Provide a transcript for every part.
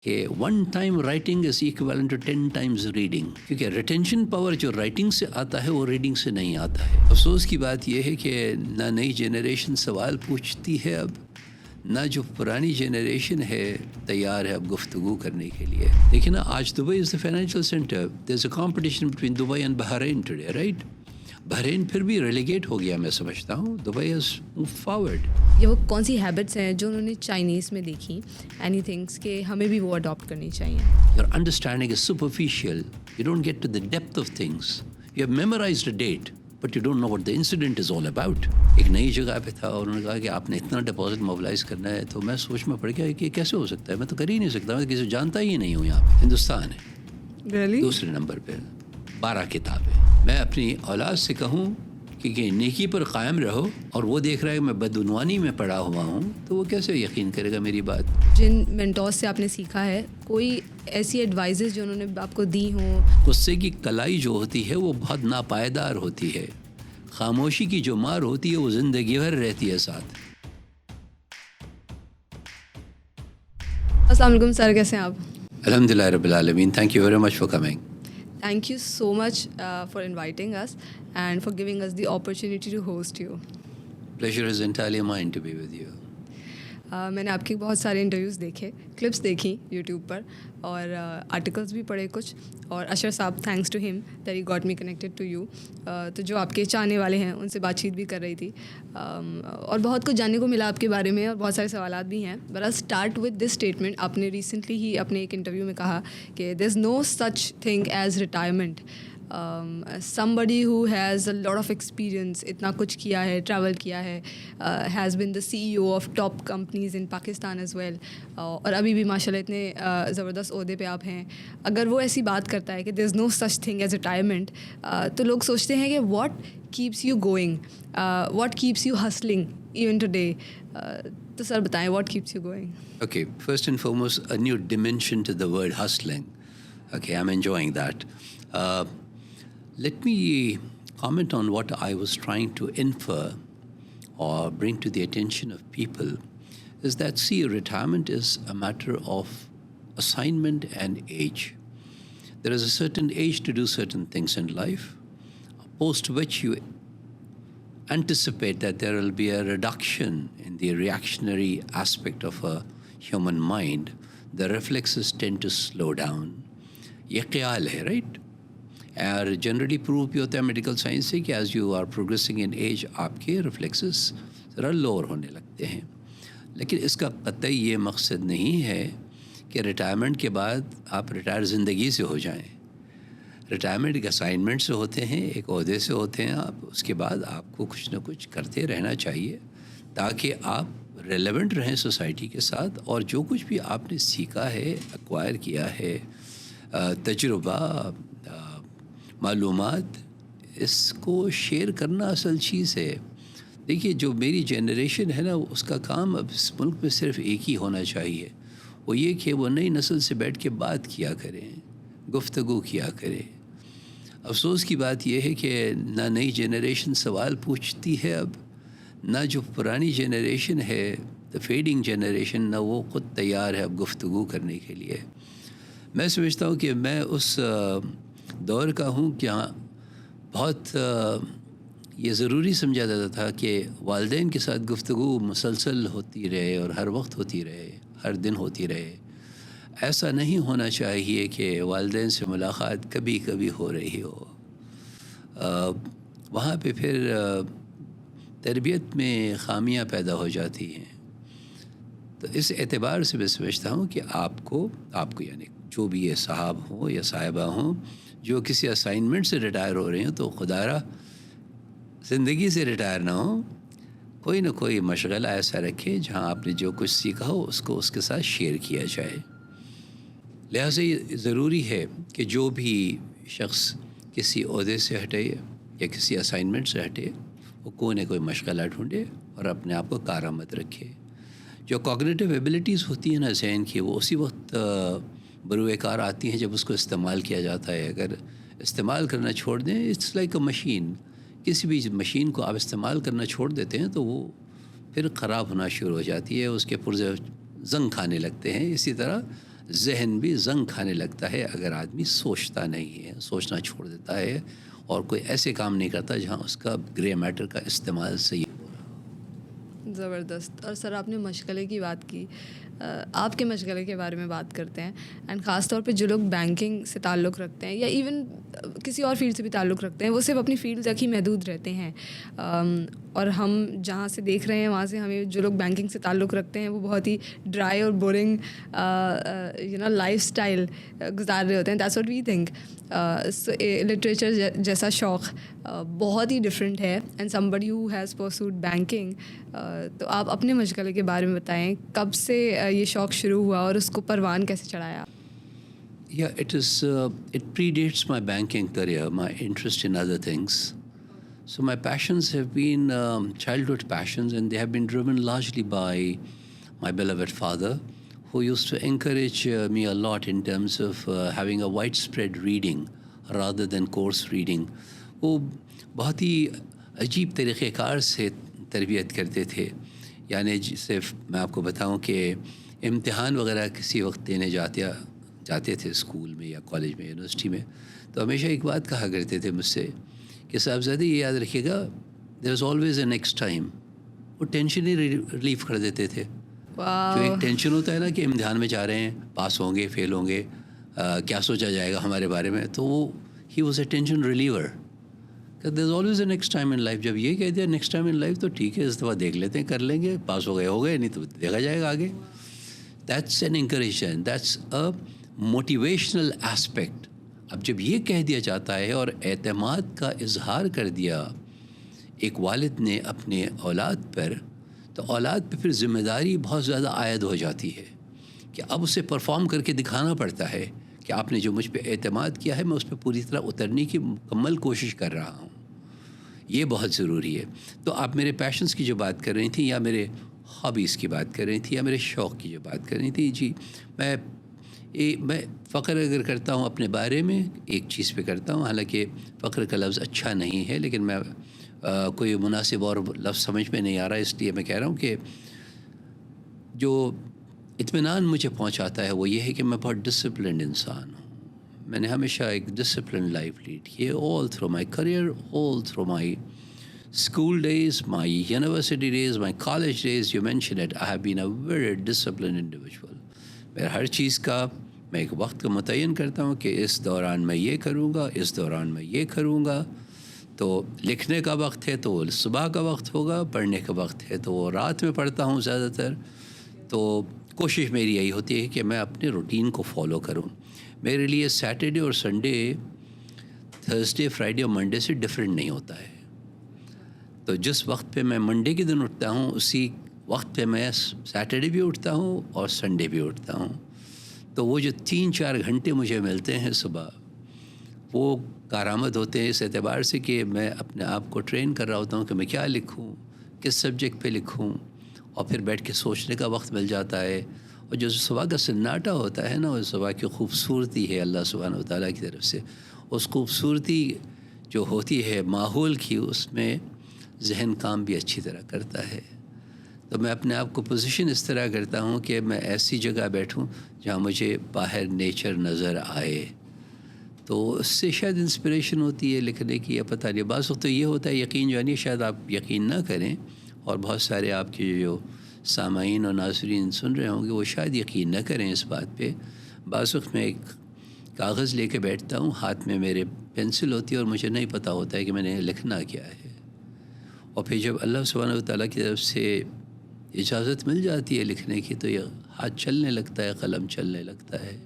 کہ 1 time writing is equivalent to 10 times reading, کیونکہ retention power جو رائٹنگ سے آتا ہے وہ ریڈنگ سے نہیں آتا ہے۔ افسوس کی بات یہ ہے کہ نہ نئی جنریشن سوال پوچھتی ہے اب، نہ جو پرانی جنریشن ہے تیار ہے اب گفتگو کرنے کے لیے۔ دیکھیں نا، آج Dubai is the financial centre, there is a competition between Dubai and Bahrain today, right? Bahrain پھر بھی ریلیگیٹ ہو گیا، میں سمجھتا ہوں دبئی ہیز موو فارورڈ۔ یہ وہ کون سی ہیبٹس ہیں جو انہوں نے چائنیز میں دیکھی، اینی تھنگس، کہ ہمیں بھی وہ اڈاپٹ کرنی چاہیے؟ Your understanding is superficial. You don't get to the depth of things. You have memorized a date, but you don't know what the incident is all about. ایک نئی جگہ پہ تھا اور انہوں نے کہا کہ آپ نے اتنا ڈپازٹ موبلائز کرنا ہے، تو میں سوچ میں پڑ گیا کہ یہ کیسے ہو سکتا ہے، میں تو کر ہی نہیں سکتا، میں کسی جانتا ہی نہیں ہوں۔ یہاں پہ ہندوستان ہے Really? دوسرے نمبر پہ، 12 کتابیں۔ میں اپنی اولاد سے کہوں کہ نیکی پر قائم رہو، اور وہ دیکھ رہا ہے کہ میں بدعنوانی میں پڑا ہوا ہوں، تو وہ کیسے یقین کرے گا میری بات؟ جن مینٹورز سے آپ نے سیکھا ہے، کوئی ایسی ایڈوائزز جو انہوں نے آپ کو دی ہوں؟ غصے کی کلائی جو ہوتی ہے وہ بہت ناپائیدار ہوتی ہے، خاموشی کی جو مار ہوتی ہے وہ زندگی بھر رہتی ہے ساتھ۔ السلام علیکم سر، کیسے ہیں آپ؟ الحمدللہ رب العالمین، thank you very much for coming. Thank you so much for inviting us and for giving us the opportunity to host you. Pleasure is entirely mine to be with you. میں نے آپ کے بہت سارے انٹرویوز دیکھے، clips دیکھی YouTube پر، اور articles بھی پڑھے کچھ، اور اشر صاحب، thanks to him that he got me connected to you, تو جو آپ کے چاہنے والے ہیں ان سے بات چیت بھی کر رہی تھی، اور بہت کچھ جاننے کو ملا آپ کے بارے میں، اور بہت سارے سوالات بھی ہیں۔ But I start with this statement, آپ نے ریسنٹلی ہی اپنے ایک انٹرویو میں کہا کہ there is no such thing as retirement. somebody who has a lot of experience، اتنا کچھ کیا ہے، ٹریول کیا ہے، has been the CEO of top companies in Pakistan as well، اور ابھی بھی ماشاء اللہ اتنے زبردست عہدے پہ آپ ہیں، اگر وہ ایسی بات کرتا ہے کہ there is no such thing as retirement، تو لوگ سوچتے ہیں کہ what keeps you going، what keeps you hustling even today، تو سر بتائیں what keeps you going؟ Okay, first and foremost, a new dimension to the word hustling. Okay, I'm enjoying that. Let me comment on what I was trying to infer or bring to the attention of people, is that, see, retirement is a matter of assignment and age. There is a certain age to do certain things in life, post which you anticipate that there will be a reduction in the reactionary aspect of a human mind. The reflexes tend to slow down. یہ خیال ہے، right? اور generally prove بھی ہوتا ہے medical science سے کہ as you are progressing in age آپ کے ریفلیکسز ذرا لوور ہونے لگتے ہیں، لیکن اس کا قطعی یہ مقصد نہیں ہے کہ ریٹائرمنٹ کے بعد آپ ریٹائر زندگی سے ہو جائیں۔ ریٹائرمنٹ ایک اسائنمنٹ سے ہوتے ہیں، ایک عہدے سے ہوتے ہیں آپ، اس کے بعد آپ کو کچھ نہ کچھ کرتے رہنا چاہیے تاکہ آپ ریلیونٹ رہیں سوسائٹی کے ساتھ، اور جو کچھ بھی آپ نے سیکھا ہے، ایکوائر کیا ہے، تجربہ، معلومات، اس کو شیئر کرنا اصل چیز ہے۔ دیکھیے، جو میری جنریشن ہے نا، اس کا کام اب اس ملک میں صرف ایک ہی ہونا چاہیے، وہ یہ کہ وہ نئی نسل سے بیٹھ کے بات کیا کریں، گفتگو کیا کریں۔ افسوس کی بات یہ ہے کہ نہ نئی جنریشن سوال پوچھتی ہے اب، نہ جو پرانی جنریشن ہے، دا فیڈنگ جنریشن، نہ وہ خود تیار ہے اب گفتگو کرنے کے لیے۔ میں سمجھتا ہوں کہ میں اس دور کا ہوں کہ ہاں بہت یہ ضروری سمجھا جاتا تھا کہ والدین کے ساتھ گفتگو مسلسل ہوتی رہے اور ہر وقت ہوتی رہے، ہر دن ہوتی رہے۔ ایسا نہیں ہونا چاہیے کہ والدین سے ملاقات کبھی کبھی ہو رہی ہو، وہاں پہ پھر تربیت میں خامیاں پیدا ہو جاتی ہیں۔ تو اس اعتبار سے میں سمجھتا ہوں کہ آپ کو یعنی جو بھی یہ صاحب ہوں یا صاحبہ ہوں جو کسی اسائنمنٹ سے ریٹائر ہو رہے ہیں، تو خدا را زندگی سے ریٹائر نہ ہوں، کوئی نہ کوئی مشغلہ ایسا رکھے جہاں آپ نے جو کچھ سیکھا ہو اس کو اس کے ساتھ شیئر کیا جائے۔ لہٰذا یہ ضروری ہے کہ جو بھی شخص کسی عہدے سے ہٹے یا کسی اسائنمنٹ سے ہٹے، وہ کوئی نہ کوئی مشغلہ ڈھونڈے اور اپنے آپ کو کارآمد رکھے۔ جو کوگنیٹیو ایبلٹیز ہوتی ہیں نا ذہن کی، وہ اسی وقت بروئے کار آتی ہیں جب اس کو استعمال کیا جاتا ہے۔ اگر استعمال کرنا چھوڑ دیں، اٹس لائک اے مشین، کسی بھی مشین کو آپ استعمال کرنا چھوڑ دیتے ہیں تو وہ پھر خراب ہونا شروع ہو جاتی ہے، اس کے پرزے زنگ کھانے لگتے ہیں۔ اسی طرح ذہن بھی زنگ کھانے لگتا ہے اگر آدمی سوچتا نہیں ہے, سوچنا چھوڑ دیتا ہے اور کوئی ایسے کام نہیں کرتا جہاں اس کا گرے میٹر کا استعمال صحیح ہو رہا. زبردست. اور سر آپ نے مشغلے کی بات کی, آپ کے مشغلے کے بارے میں بات کرتے ہیں, اینڈ خاص طور پہ جو لوگ بینکنگ سے تعلق رکھتے ہیں یا ایون کسی اور فیلڈ سے بھی تعلق رکھتے ہیں, وہ صرف اپنی فیلڈ تک ہی محدود رہتے ہیں, اور ہم جہاں سے دیکھ رہے ہیں وہاں سے ہمیں جو لوگ بینکنگ سے تعلق رکھتے ہیں وہ بہت ہی ڈرائی اور بورنگ لائف اسٹائل گزار رہے ہوتے ہیں. That's what we think. Literature جیسا شوق بہت ہی ڈفرینٹ ہے, and somebody who has pursued banking. تو آپ اپنے مشغلے کے بارے میں بتائیں, کب سے یہ شوق شروع ہوا اور اس کو پروان کیسے چڑھایا؟ Yeah, it predates my banking career, my interest in other things. So my passions have been childhood passions, and they have been driven largely by my beloved father, who used to encourage me a lot in terms of having a widespread reading rather than course reading. وہ بہت ہی عجیب طریقۂ کار سے تربیت کرتے تھے. یعنی صرف میں آپ کو بتاؤں کہ امتحان وغیرہ کسی وقت دینے جاتے تھے اسکول میں یا کالج میں, یونیورسٹی میں, تو ہمیشہ ایک بات کہا کرتے تھے مجھ سے کہ صاحبزادے یہ یاد رکھیے گا, there is always a next time. وہ ٹینشن ہی ریلیف کر دیتے تھے. جو ایک ٹینشن ہوتا ہے نا کہ امتحان میں جا رہے ہیں, پاس ہوں گے فیل ہوں گے, کیا سوچا جائے گا ہمارے بارے میں, تو وہ he was a tension ریلیور. There is always a next time in life. جب یہ کہہ دیا نیکسٹ ٹائم ان لائف, تو ٹھیک ہے, اس دفعہ دیکھ لیتے ہیں, کر لیں گے, پاس ہو گئے نہیں تو دیکھا جائے گا آگے. That's an encouragement, that's a motivational aspect. اب جب یہ کہہ دیا جاتا ہے اور اعتماد کا اظہار کر دیا ایک والد نے اپنے اولاد پر, تو اولاد پہ پھر ذمہ داری بہت زیادہ عائد ہو جاتی ہے کہ اب اسے پرفارم کر کے دکھانا پڑتا ہے کہ آپ نے جو مجھ پہ اعتماد کیا ہے میں اس پہ پوری طرح اترنے کی مکمل کوشش کر رہا ہوں. یہ بہت ضروری ہے. تو آپ میرے پیشنس کی جو بات کر رہی تھیں, یا میرے ہابیز کی بات کر رہی تھیں, یا میرے شوق کی جو بات کر رہی تھیں, جی میں فخر اگر کرتا ہوں اپنے بارے میں ایک چیز پہ کرتا ہوں, حالانکہ فخر کا لفظ اچھا نہیں ہے, لیکن میں کوئی مناسب اور لفظ سمجھ میں نہیں آ رہا, اس لیے میں کہہ رہا ہوں کہ جو اطمینان مجھے پہنچاتا ہے وہ یہ ہے کہ میں بہت ڈسپلنڈ انسان ہوں. میں نے ہمیشہ ایک ڈسپلنڈ لائف لیڈ کی ہے, all through my career, all through my school days, my university days, my college days, you mention it, I have been a very disciplined individual. میرا ہر چیز کا میں ایک وقت کو متعین کرتا ہوں کہ اس دوران میں یہ کروں گا, اس دوران میں یہ کروں گا. تو لکھنے کا وقت ہے تو صبح کا وقت ہوگا, پڑھنے کا وقت ہے تو وہ رات میں پڑھتا ہوں زیادہ تر. تو کوشش میری یہی ہوتی ہے کہ میں اپنے روٹین کو فالو کروں. میرے لیے سیٹرڈے اور سنڈے, تھرسڈے, فرائیڈے اور منڈے سے ڈفرینٹ نہیں ہوتا ہے. تو جس وقت پہ میں منڈے کے دن اٹھتا ہوں, اسی وقت پہ میں سیٹرڈے بھی اٹھتا ہوں اور سنڈے بھی اٹھتا ہوں. تو وہ جو 3-4 گھنٹے مجھے ملتے ہیں صبح, وہ کارآمد ہوتے ہیں اس اعتبار سے کہ میں اپنے آپ کو ٹرین کر رہا ہوتا ہوں کہ میں کیا لکھوں, کس سبجیکٹ پہ لکھوں, اور پھر بیٹھ کے سوچنے کا وقت مل جاتا ہے. اور جو صبح کا سناٹا ہوتا ہے نا, وہ صبح کی خوبصورتی ہے اللہ سبحانہ و تعالیٰ کی طرف سے. اس خوبصورتی جو ہوتی ہے ماحول کی, اس میں ذہن کام بھی اچھی طرح کرتا ہے. تو میں اپنے آپ کو پوزیشن اس طرح کرتا ہوں کہ میں ایسی جگہ بیٹھوں جہاں مجھے باہر نیچر نظر آئے. تو اس سے شاید انسپریشن ہوتی ہے لکھنے کی, یا پتہ نہیں. بعض وقت تو یہ ہوتا ہے, یقین جانیے شاید آپ یقین نہ کریں, اور بہت سارے آپ کے جو سامعین اور ناظرین سن رہے ہوں گے وہ شاید یقین نہ کریں اس بات پہ. بعض وقت میں ایک کاغذ لے کے بیٹھتا ہوں, ہاتھ میں میرے پینسل ہوتی ہے اور مجھے نہیں پتہ ہوتا ہے کہ میں نے لکھنا کیا ہے. اور پھر جب اللہ سبحانہ و تعالیٰ کی طرف سے اجازت مل جاتی ہے لکھنے کی, تو یہ ہاتھ چلنے لگتا ہے, قلم چلنے لگتا ہے,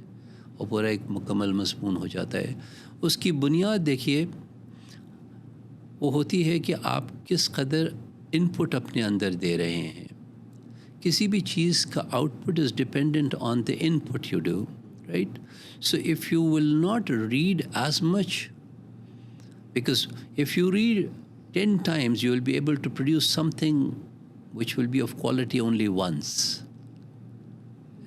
اور پورا ایک مکمل مضمون ہو جاتا ہے. اس کی بنیاد دیکھیے وہ ہوتی ہے کہ آپ کس قدر ان پٹ اپنے اندر دے رہے ہیں. کسی بھی چیز کا out put is dependent on the in put you do, right. So if you will not read as much, because if you read 10 times you will be able to produce something which will be of quality only once.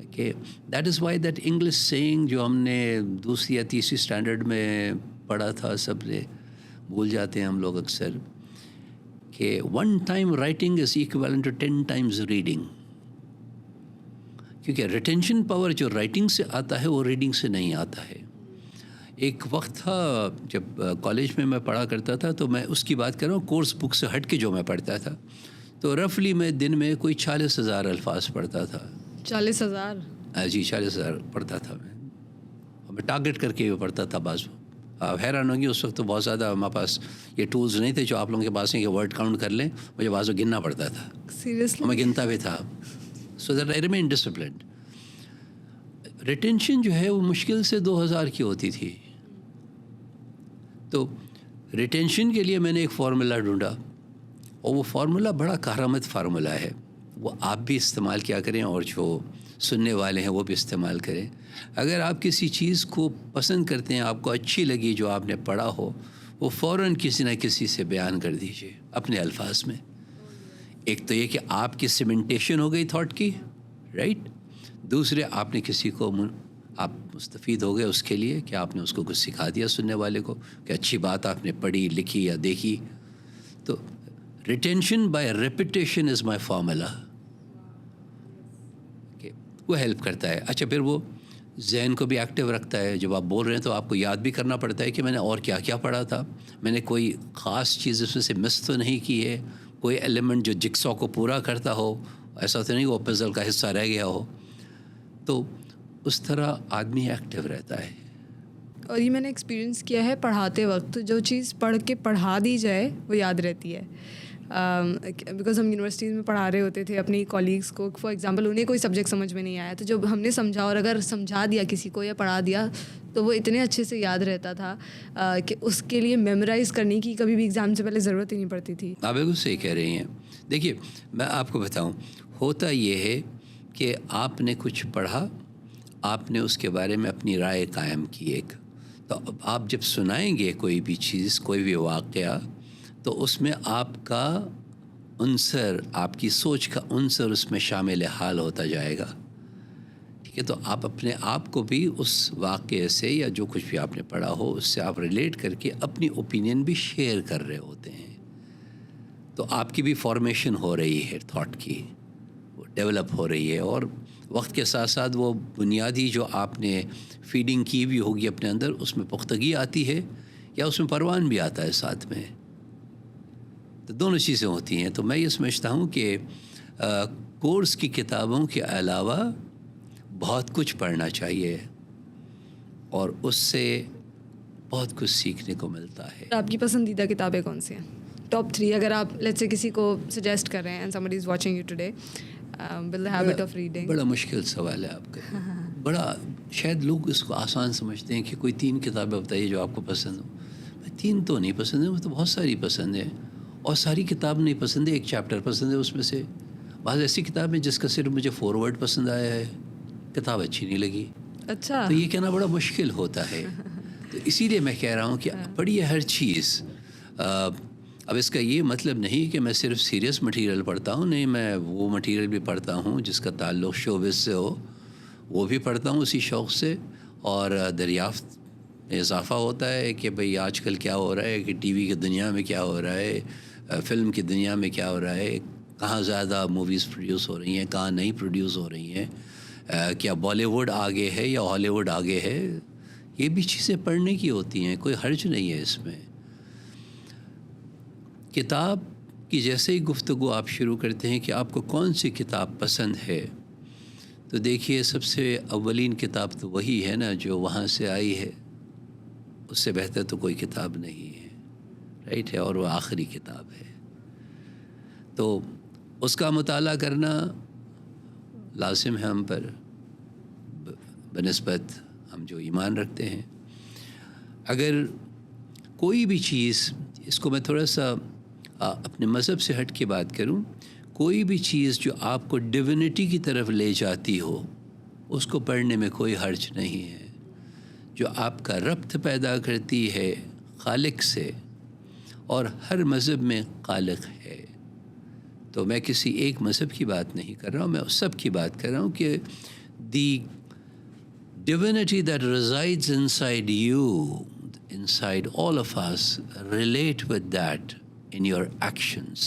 Okay, that is why that English saying جو ہم نے دوسری یا تیسری standard میں پڑھا تھا, سب سے بھول جاتے ہیں ہم لوگ اکثر, کہ 1 time writing is equivalent to 10 times reading. کیونکہ ریٹینشن پاور جو رائٹنگ سے آتا ہے وہ ریڈنگ سے نہیں آتا ہے. ایک وقت تھا جب کالج میں پڑھا کرتا تھا, تو میں اس کی بات کر رہا ہوں کورس بک سے ہٹ کے جو میں پڑھتا تھا, تو رفلی میں دن میں کوئی 40,000 الفاظ پڑھتا تھا. 40,000؟ جی 40,000 پڑھتا تھا میں, اور میں ٹارگیٹ کر کے بھی پڑھتا تھا. بعض آپ حیران ہوگی اس وقت تو بہت زیادہ ہمارے پاس یہ ٹولز نہیں تھے جو آپ لوگوں کے پاس ہیں کہ ورڈ کاؤنٹ کر لیں. مجھے بعض گننا پڑتا تھا. سیریسلی؟ میں گنتا بھی تھا. So that I remain disciplined. Retention جو ہے وہ مشکل سے 2,000 کی ہوتی تھی. تو ریٹینشن کے لیے میں نے ایک فارمولا ڈھونڈا, اور وہ فارمولا بڑا کارآمد فارمولا ہے. وہ آپ بھی استعمال کیا کریں اور جو سننے والے ہیں وہ بھی استعمال کریں. اگر آپ کسی چیز کو پسند کرتے ہیں, آپ کو اچھی لگی جو آپ نے پڑھا ہو, وہ فوراً کسی نہ کسی سے بیان کر دیجیے اپنے الفاظ میں. ایک تو یہ کہ آپ کی سیمنٹیشن ہو گئی تھاٹ کی, رائٹ. دوسرے آپ نے کسی کو آپ مستفید ہو گئے اس کے لیے کہ آپ نے اس کو کچھ سکھا دیا سننے والے کو کہ اچھی بات آپ نے پڑھی لکھی یا دیکھی. تو retention by repetition is my formula. وہ ہیلپ کرتا ہے. اچھا پھر وہ ذہن کو بھی ایکٹیو رکھتا ہے. جب آپ بول رہے ہیں تو آپ کو یاد بھی کرنا پڑتا ہے کہ میں نے اور کیا کیا پڑھا تھا, میں نے کوئی خاص چیز اس میں سے مس تو نہیں کی ہے, کوئی ایلیمنٹ جو جگسا کو پورا کرتا ہو, ایسا تو نہیں وہ پزل کا حصہ رہ گیا ہو. تو اس طرح آدمی ایکٹیو رہتا ہے. اور یہ میں نے ایکسپیرینس کیا ہے پڑھاتے وقت, جو چیز پڑھ کے پڑھا دی جائے وہ یاد رہتی ہے. بیکاز ہم یونیورسٹیز میں پڑھا رہے ہوتے تھے اپنی کولیگس کو. فار ایگزامپل انہیں کوئی سبجیکٹ سمجھ میں نہیں آیا, تو جب ہم نے سمجھا اور اگر سمجھا دیا کسی کو یا پڑھا دیا تو وہ اتنے اچھے سے یاد رہتا تھا کہ اس کے لیے میمورائز کرنے کی کبھی بھی ایگزام سے پہلے ضرورت ہی نہیں پڑتی تھی. آپ بالکل صحیح کہہ رہی ہیں. دیکھیے میں آپ کو بتاؤں, ہوتا یہ ہے کہ آپ نے کچھ پڑھا, آپ نے اس کے بارے میں اپنی رائے قائم کی ایک, تو آپ جب سنائیں گے کوئی بھی چیز کوئی بھی واقعہ, تو اس میں آپ کا عنصر, آپ کی سوچ کا عنصر اس میں شامل حال ہوتا جائے گا. ٹھیک ہے, تو آپ اپنے آپ کو بھی اس واقعے سے یا جو کچھ بھی آپ نے پڑھا ہو اس سے آپ ریلیٹ کر کے اپنی اوپینین بھی شیئر کر رہے ہوتے ہیں. تو آپ کی بھی فارمیشن ہو رہی ہے تھاٹ کی, وہ ڈیولپ ہو رہی ہے, اور وقت کے ساتھ ساتھ وہ بنیادی جو آپ نے فیڈنگ کی بھی ہوگی اپنے اندر اس میں پختگی آتی ہے, یا اس میں پروان بھی آتا ہے ساتھ میں. تو دونوں چیزیں ہوتی ہیں. تو میں یہ سمجھتا ہوں کہ کورس کی کتابوں کے علاوہ بہت کچھ پڑھنا چاہیے, اور اس سے بہت کچھ سیکھنے کو ملتا ہے. آپ کی پسندیدہ کتابیں کون سی ہیں؟ ٹاپ 3 اگر آپ لیٹس سے کسی کو سجیسٹ کر رہے ہیں, and somebody is watching you today with the habit of reading. بڑا مشکل سوال ہے آپ کا. بڑا شاید لوگ اس کو آسان سمجھتے ہیں کہ کوئی 3 کتابیں بتائیے جو آپ کو پسند ہو. 3 تو نہیں پسند ہیں, وہ تو بہت ساری پسند ہیں, اور ساری کتاب نہیں پسند ہے, ایک چیپٹر پسند ہے اس میں سے. بعض ایسی کتاب ہے جس کا صرف مجھے فارورڈ پسند آیا ہے, کتاب اچھی نہیں لگی. اچھا, تو یہ کہنا بڑا مشکل ہوتا ہے. تو اسی لیے میں کہہ رہا ہوں کہ پڑھیے ہر چیز. اب اس کا یہ مطلب نہیں کہ میں صرف سیریس مٹیریل پڑھتا ہوں, نہیں, میں وہ مٹیریل بھی پڑھتا ہوں جس کا تعلق شوبز سے ہو, وہ بھی پڑھتا ہوں اسی شوق سے. اور دریافت میں اضافہ ہوتا ہے کہ بھئی آج کل کیا ہو رہا ہے, کہ ٹی وی کی دنیا میں کیا ہو رہا ہے, فلم کی دنیا میں کیا ہو رہا ہے, کہاں زیادہ موویز پروڈیوس ہو رہی ہیں, کہاں نہیں پروڈیوس ہو رہی ہیں, کیا بالی ووڈ آگے ہے یا ہالی ووڈ آگے ہے. یہ بھی چیزیں پڑھنے کی ہوتی ہیں, کوئی حرج نہیں ہے اس میں. کتاب کی جیسے ہی گفتگو آپ شروع کرتے ہیں کہ آپ کو کون سی کتاب پسند ہے, تو دیکھیے سب سے اولین کتاب تو وہی ہے نا جو وہاں سے آئی ہے, اس سے بہتر تو کوئی کتاب نہیں ہے, رائٹ ہے, اور وہ آخری کتاب ہے. تو اس کا مطالعہ کرنا لازم ہے ہم پر بنسبت ہم جو ایمان رکھتے ہیں. اگر کوئی بھی چیز, اس کو میں تھوڑا سا اپنے مذہب سے ہٹ کے بات کروں, کوئی بھی چیز جو آپ کو ڈیوینٹی کی طرف لے جاتی ہو اس کو پڑھنے میں کوئی حرج نہیں ہے. جو آپ کا ربط پیدا کرتی ہے خالق سے, اور ہر مذہب میں خالق ہے. تو میں کسی ایک مذہب کی بات نہیں کر رہا ہوں, میں سب کی بات کر رہا ہوں کہ دی divinity that resides inside you, inside all of us, relate with that in your actions.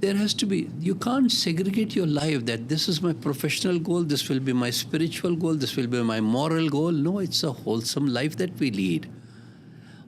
There has to be, you can't segregate your life that this is my professional goal, this will be my spiritual goal, this will be my moral goal. No, it's a wholesome life that we lead.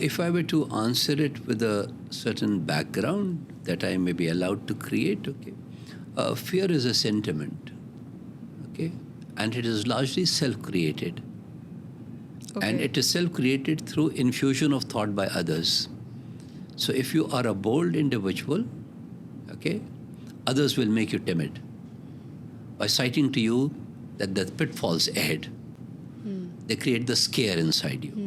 if I were to answer it with a certain background that I may be allowed to create, okay, fear is a sentiment, okay, and it is largely self-created, and it is self-created through infusion of thought by others. So if you are a bold individual, okay, others will make you timid by citing to you that the pitfalls ahead. They create the scare inside you.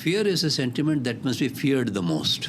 Fear is a sentiment that must be feared the most.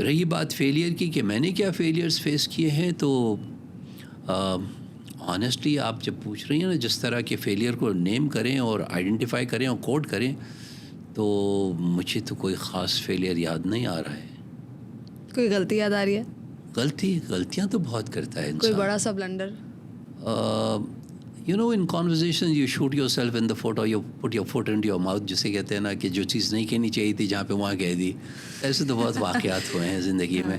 رہی بات failure کی کہ میں نے کیا failures face کیے ہیں، تو آنیسٹلی آپ جب پوچھ رہی ہیں نا جس طرح کے فیلئر کو نیم کریں اور آئیڈینٹیفائی کریں اور کوڈ کریں، تو مجھے تو کوئی خاص فیلئر یاد نہیں آ رہا ہے. کوئی غلطی یاد آ رہی ہے؟ غلطیاں تو بہت کرتا ہے انسان. کوئی بڑا سا blunder? You know in conversation you shoot yourself in the foot اور you put your foot into your mouth, جسے کہتے ہیں نا کہ جو چیز نہیں کہنی چاہیے تھی جہاں پہ وہاں کہہ دی. ایسے تو بہت واقعات ہوئے ہیں زندگی میں.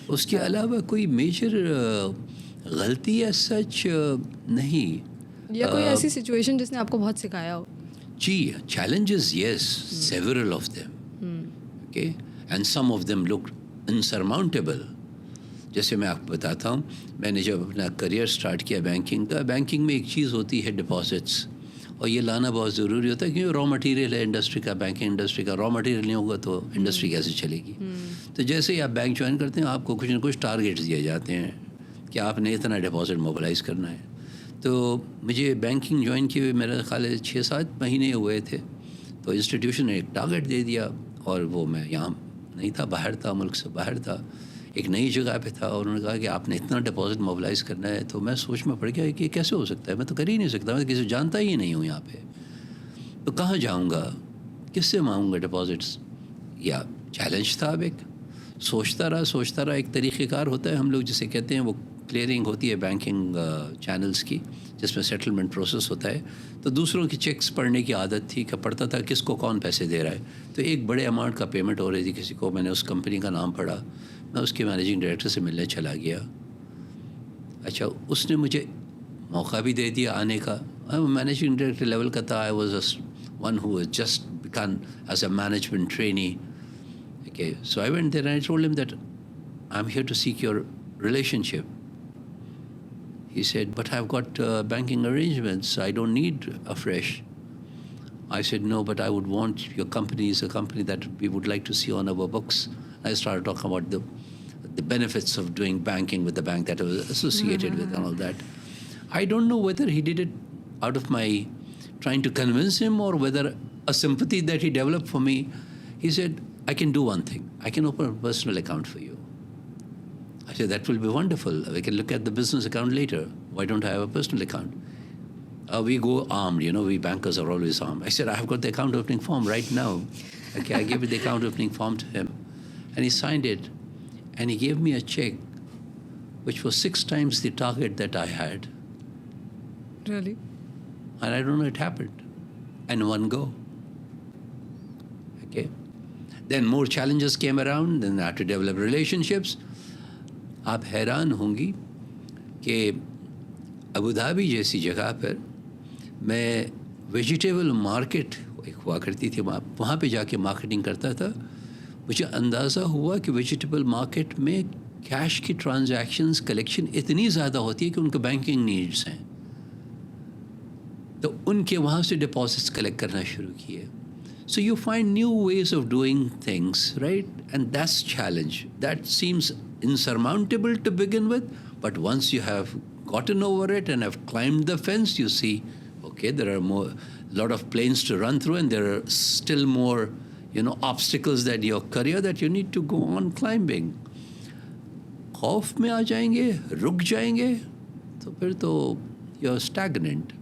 اس کے علاوہ کوئی میجر غلطی ایز سچ نہیں. یا کوئی ایسی سچویشن جس نے آپ کو بہت سکھایا ہو؟ جی challenges yes, several of them, okay, and some of them look insurmountable. جیسے میں آپ کو بتاتا ہوں، میں نے جب اپنا کریئر سٹارٹ کیا بینکنگ کا، بینکنگ میں ایک چیز ہوتی ہے ڈپازٹس، اور یہ لانا بہت ضروری ہوتا ہے کیونکہ را مٹیریل ہے انڈسٹری کا. بینکنگ انڈسٹری کا را مٹیریل نہیں ہوگا تو انڈسٹری کیسے چلے گی؟ تو جیسے ہی آپ بینک جوائن کرتے ہیں آپ کو کچھ نہ کچھ ٹارگیٹس دیے جاتے ہیں کہ آپ نے اتنا ڈپازٹ موبلائز کرنا ہے. تو مجھے بینکنگ جوائن کیے ہوئے میرا خیال ہے 6-7 مہینے ہوئے تھے، تو انسٹیٹیوشن نے ایک ٹارگیٹ دے دیا، اور وہ میں یہاں نہیں تھا، باہر تھا، ملک سے باہر تھا، ایک نئی جگہ پہ تھا، اور انہوں نے کہا کہ آپ نے اتنا ڈپازٹ موبلائز کرنا ہے. تو میں سوچ میں پڑ گیا کہ یہ کیسے ہو سکتا ہے، میں تو کر ہی نہیں سکتا، میں تو کسی جانتا ہی نہیں ہوں یہاں پہ، تو کہاں جاؤں گا، کس سے مانگوں گا ڈپازٹس. یا چیلنج تھا. اب ایک سوچتا رہا. ایک طریقہ کار ہوتا ہے ہم لوگ جسے کہتے ہیں، وہ کلیئرنگ ہوتی ہے بینکنگ چینلز کی، جس میں سیٹلمنٹ پروسیس ہوتا ہے. تو دوسروں کی چیکس پڑھنے کی عادت تھی کہ پڑھتا تھا کس کو کون پیسے دے رہا ہے. تو ایک بڑے اماؤنٹ کا پیمنٹ ہو رہی تھی کسی کو، میں نے اس کمپنی کا نام پڑھا، میں اس کے مینیجنگ ڈائریکٹر سے ملنے چلا گیا. اچھا، اس نے مجھے موقع بھی دے دیا آنے کا. مینیجنگ ڈائریکٹر لیول کا تھا. I was one who just began as a management trainee. Okay, so I went there and I told him that I'm here to seek your relationship. He said, but I've got banking arrangements. I don't need afresh. I said, no, but I would want your company is a company that we would like to see on our books. I started talking about the benefits of doing banking with the bank that I was associated with and all that. I don't know whether he did it out of my trying to convince him or whether a sympathy that he developed for me. He said, I can do one thing. I can open a personal account for you. I said, that will be wonderful. We can look at the business account later. Why don't I have a personal account? We go armed, we bankers are always armed. I said, I have got the account opening form right now. Okay, I gave the account opening form to him. And he signed it. And he gave me a check, which was 6 times the target that I had. Really? And I don't know, it happened. And one go. Okay. Then more challenges came around. Then I had to develop relationships. آپ حیران ہوں گی کہ Abu Dhabi جیسی جگہ پر میں vegetable market ایک ہوا کرتی تھی، وہاں پہ جا کے مارکیٹنگ کرتا تھا. مجھے اندازہ ہوا کہ ویجیٹیبل مارکیٹ میں کیش کی ٹرانزیکشنز کلیکشن اتنی زیادہ ہوتی ہے کہ ان کو بینکنگ نیڈس ہیں، تو ان کے وہاں سے ڈپازٹس کلیکٹ کرنا شروع کیے. So you find new ways of doing things, right? And that's challenge. That seems insurmountable to begin with, but once you have gotten over it and have climbed the fence, you see, okay, there are lot of planes to run through, and there are still more, obstacles that your career that you need to go on climbing. خوف میں آ جائیں گے، رک جائیں گے، تو پھر تو you're stagnant.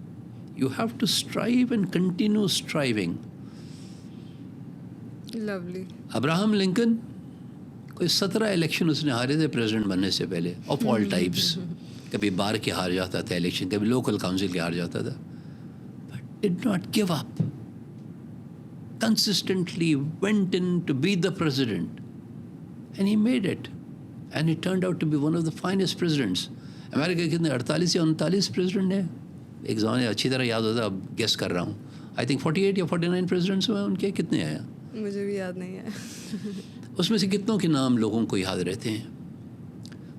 You have to strive and continue striving. Lovely. Abraham Lincoln کوئی 17 الیکشن اس نے ہارے تھے پریزیڈنٹ بننے سے پہلے، آف آل ٹائپس. کبھی بار کے ہار جاتا تھا الیکشن، کبھی لوکل کاؤنسل کے ہار جاتا تھا، but did not give up. Consistently went in to be the president and he made it and he turned out to be one of the finest presidents. امریکہ کے کتنے 48 یا 39 پریزیڈنٹ ہیں، ایک زمانے اچھی طرح یاد ہوتا ہے، اب گیس کر رہا ہوں، آئی تھنک 48 یا 49 پریزیڈنٹس ہوئے ان کے. کتنے ہیں؟ مجھے بھی یاد نہیں ہے. اس میں سے کتنوں کے نام لوگوں کو یاد رہتے ہیں؟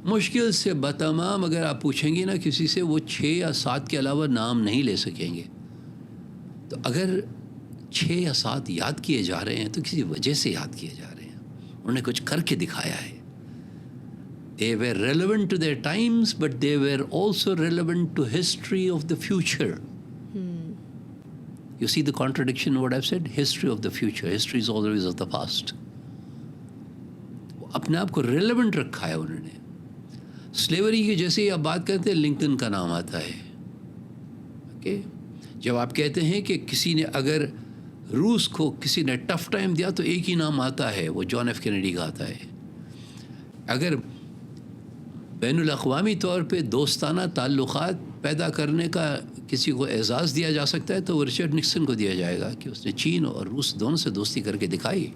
مشکل سے بتمام اگر آپ پوچھیں گے نا کسی سے، وہ 6 یا 7 کے علاوہ نام نہیں لے سکیں گے. تو اگر 6 یا 7 یاد کیے جا رہے ہیں تو کسی وجہ سے یاد کیے جا رہے ہیں، انہوں نے کچھ کر کے دکھایا ہے. They were relevant to their times, but they were also relevant to history of the future. You see the contradiction in what I've said? History of the future. History is always of the past. اپنے آپ کو relevant رکھا ہے انہوں نے. Slavery کی جیسے ہی آپ بات کرتے ہیں لنکن کا نام آتا ہے. اوکے, جب آپ کہتے ہیں کہ کسی نے اگر روس کو کسی نے ٹف ٹائم دیا تو ایک ہی نام آتا ہے, وہ جان ایف کینیڈی کا آتا ہے. اگر بین الاقوامی طور پہ دوستانہ تعلقات پیدا کرنے کا کسی کو اعزاز دیا جا سکتا ہے تو وہ رچرڈ نکسن کو دیا جائے گا کہ اس نے چین اور روس دونوں سے دوستی کر کے دکھائی,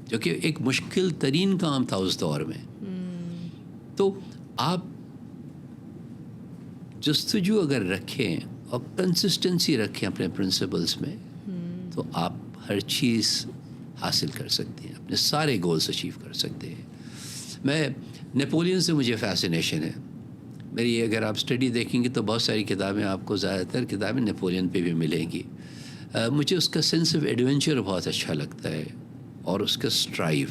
جو کہ ایک مشکل ترین کام تھا اس دور میں. تو آپ جستجو اگر رکھیں اور کنسسٹنسی رکھیں اپنے پرنسپلز میں تو آپ ہر چیز حاصل کر سکتے ہیں, اپنے سارے گولز اچیو کر سکتے ہیں. میں نیپولین سے مجھے فیسینیشن ہے میری. اگر آپ اسٹڈی دیکھیں گے تو بہت ساری کتابیں آپ کو, زیادہ تر کتابیں نیپولین پہ بھی ملیں گی. مجھے اس کا سینس آف ایڈونچر بہت اچھا لگتا ہے, اور اس کا اسٹرائیو,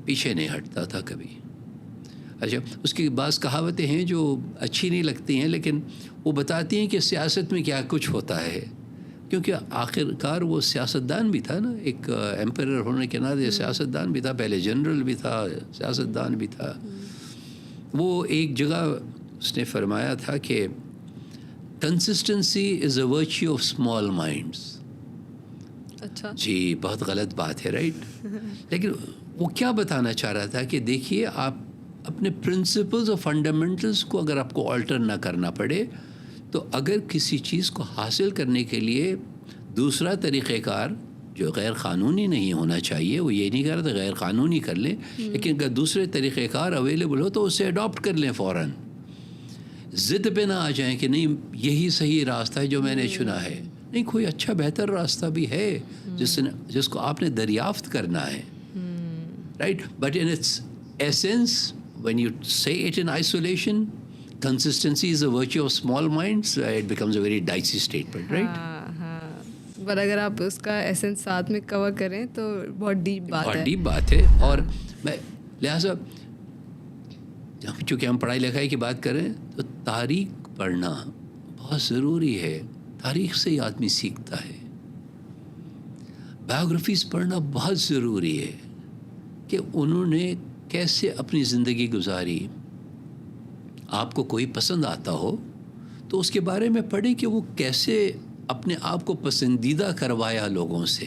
پیچھے نہیں ہٹتا تھا کبھی. اچھا, اس کی بعض کہاوتیں ہیں جو اچھی نہیں لگتی ہیں, لیکن وہ بتاتی ہیں کہ سیاست میں کیا کچھ ہوتا ہے, کیونکہ آخر کار وہ سیاستدان بھی تھا نا, ایک ایمپرر ہونے کے ناطے سیاستدان بھی تھا, پہلے جنرل بھی تھا, سیاستدان بھی تھا. وہ ایک جگہ اس نے فرمایا تھا کہ consistency is a virtue of small minds. اچھا جی, بہت غلط بات ہے, رائٹ. لیکن وہ کیا بتانا چاہ رہا تھا کہ دیکھیے, آپ اپنے پرنسپلز اور فنڈامنٹلز کو اگر آپ کو آلٹر نہ کرنا پڑے تو اگر کسی چیز کو حاصل کرنے کے لیے دوسرا طریقہ کار جو غیر قانونی نہیں ہونا چاہیے, وہ یہ نہیں کر رہا تھا غیر قانونی کر لیں, لیکن اگر دوسرے طریقہ کار اویلیبل ہو تو اسے اڈاپٹ کر لیں فوراً. ضد پہ نہ آ جائیں کہ نہیں یہی صحیح راستہ ہے جو میں نے چنا ہے. نہیں, کوئی اچھا بہتر راستہ بھی ہے جس کو آپ نے دریافت کرنا ہے, right. But in its essence when you say it in isolation, consistency is a virtue of small minds, it becomes a very dicey statement, right? ہاں, پر اگر آپ اس کا ایسنس ساتھ میں کور کریں تو بہت ڈیپ بات ہے. بہت ڈیپ بات ہے. اور میں لہٰذا چونکہ ہم پڑھائی لکھائی کی بات کریں تو تاریخ پڑھنا بہت ضروری ہے. تاریخ سے ہی آدمی سیکھتا ہے. بایوگرافیز پڑھنا بہت ضروری ہے کہ انہوں نے کیسے اپنی زندگی گزاری. آپ کو کوئی پسند آتا ہو تو اس کے بارے میں پڑھیں کہ وہ کیسے اپنے آپ کو پسندیدہ کروایا لوگوں سے,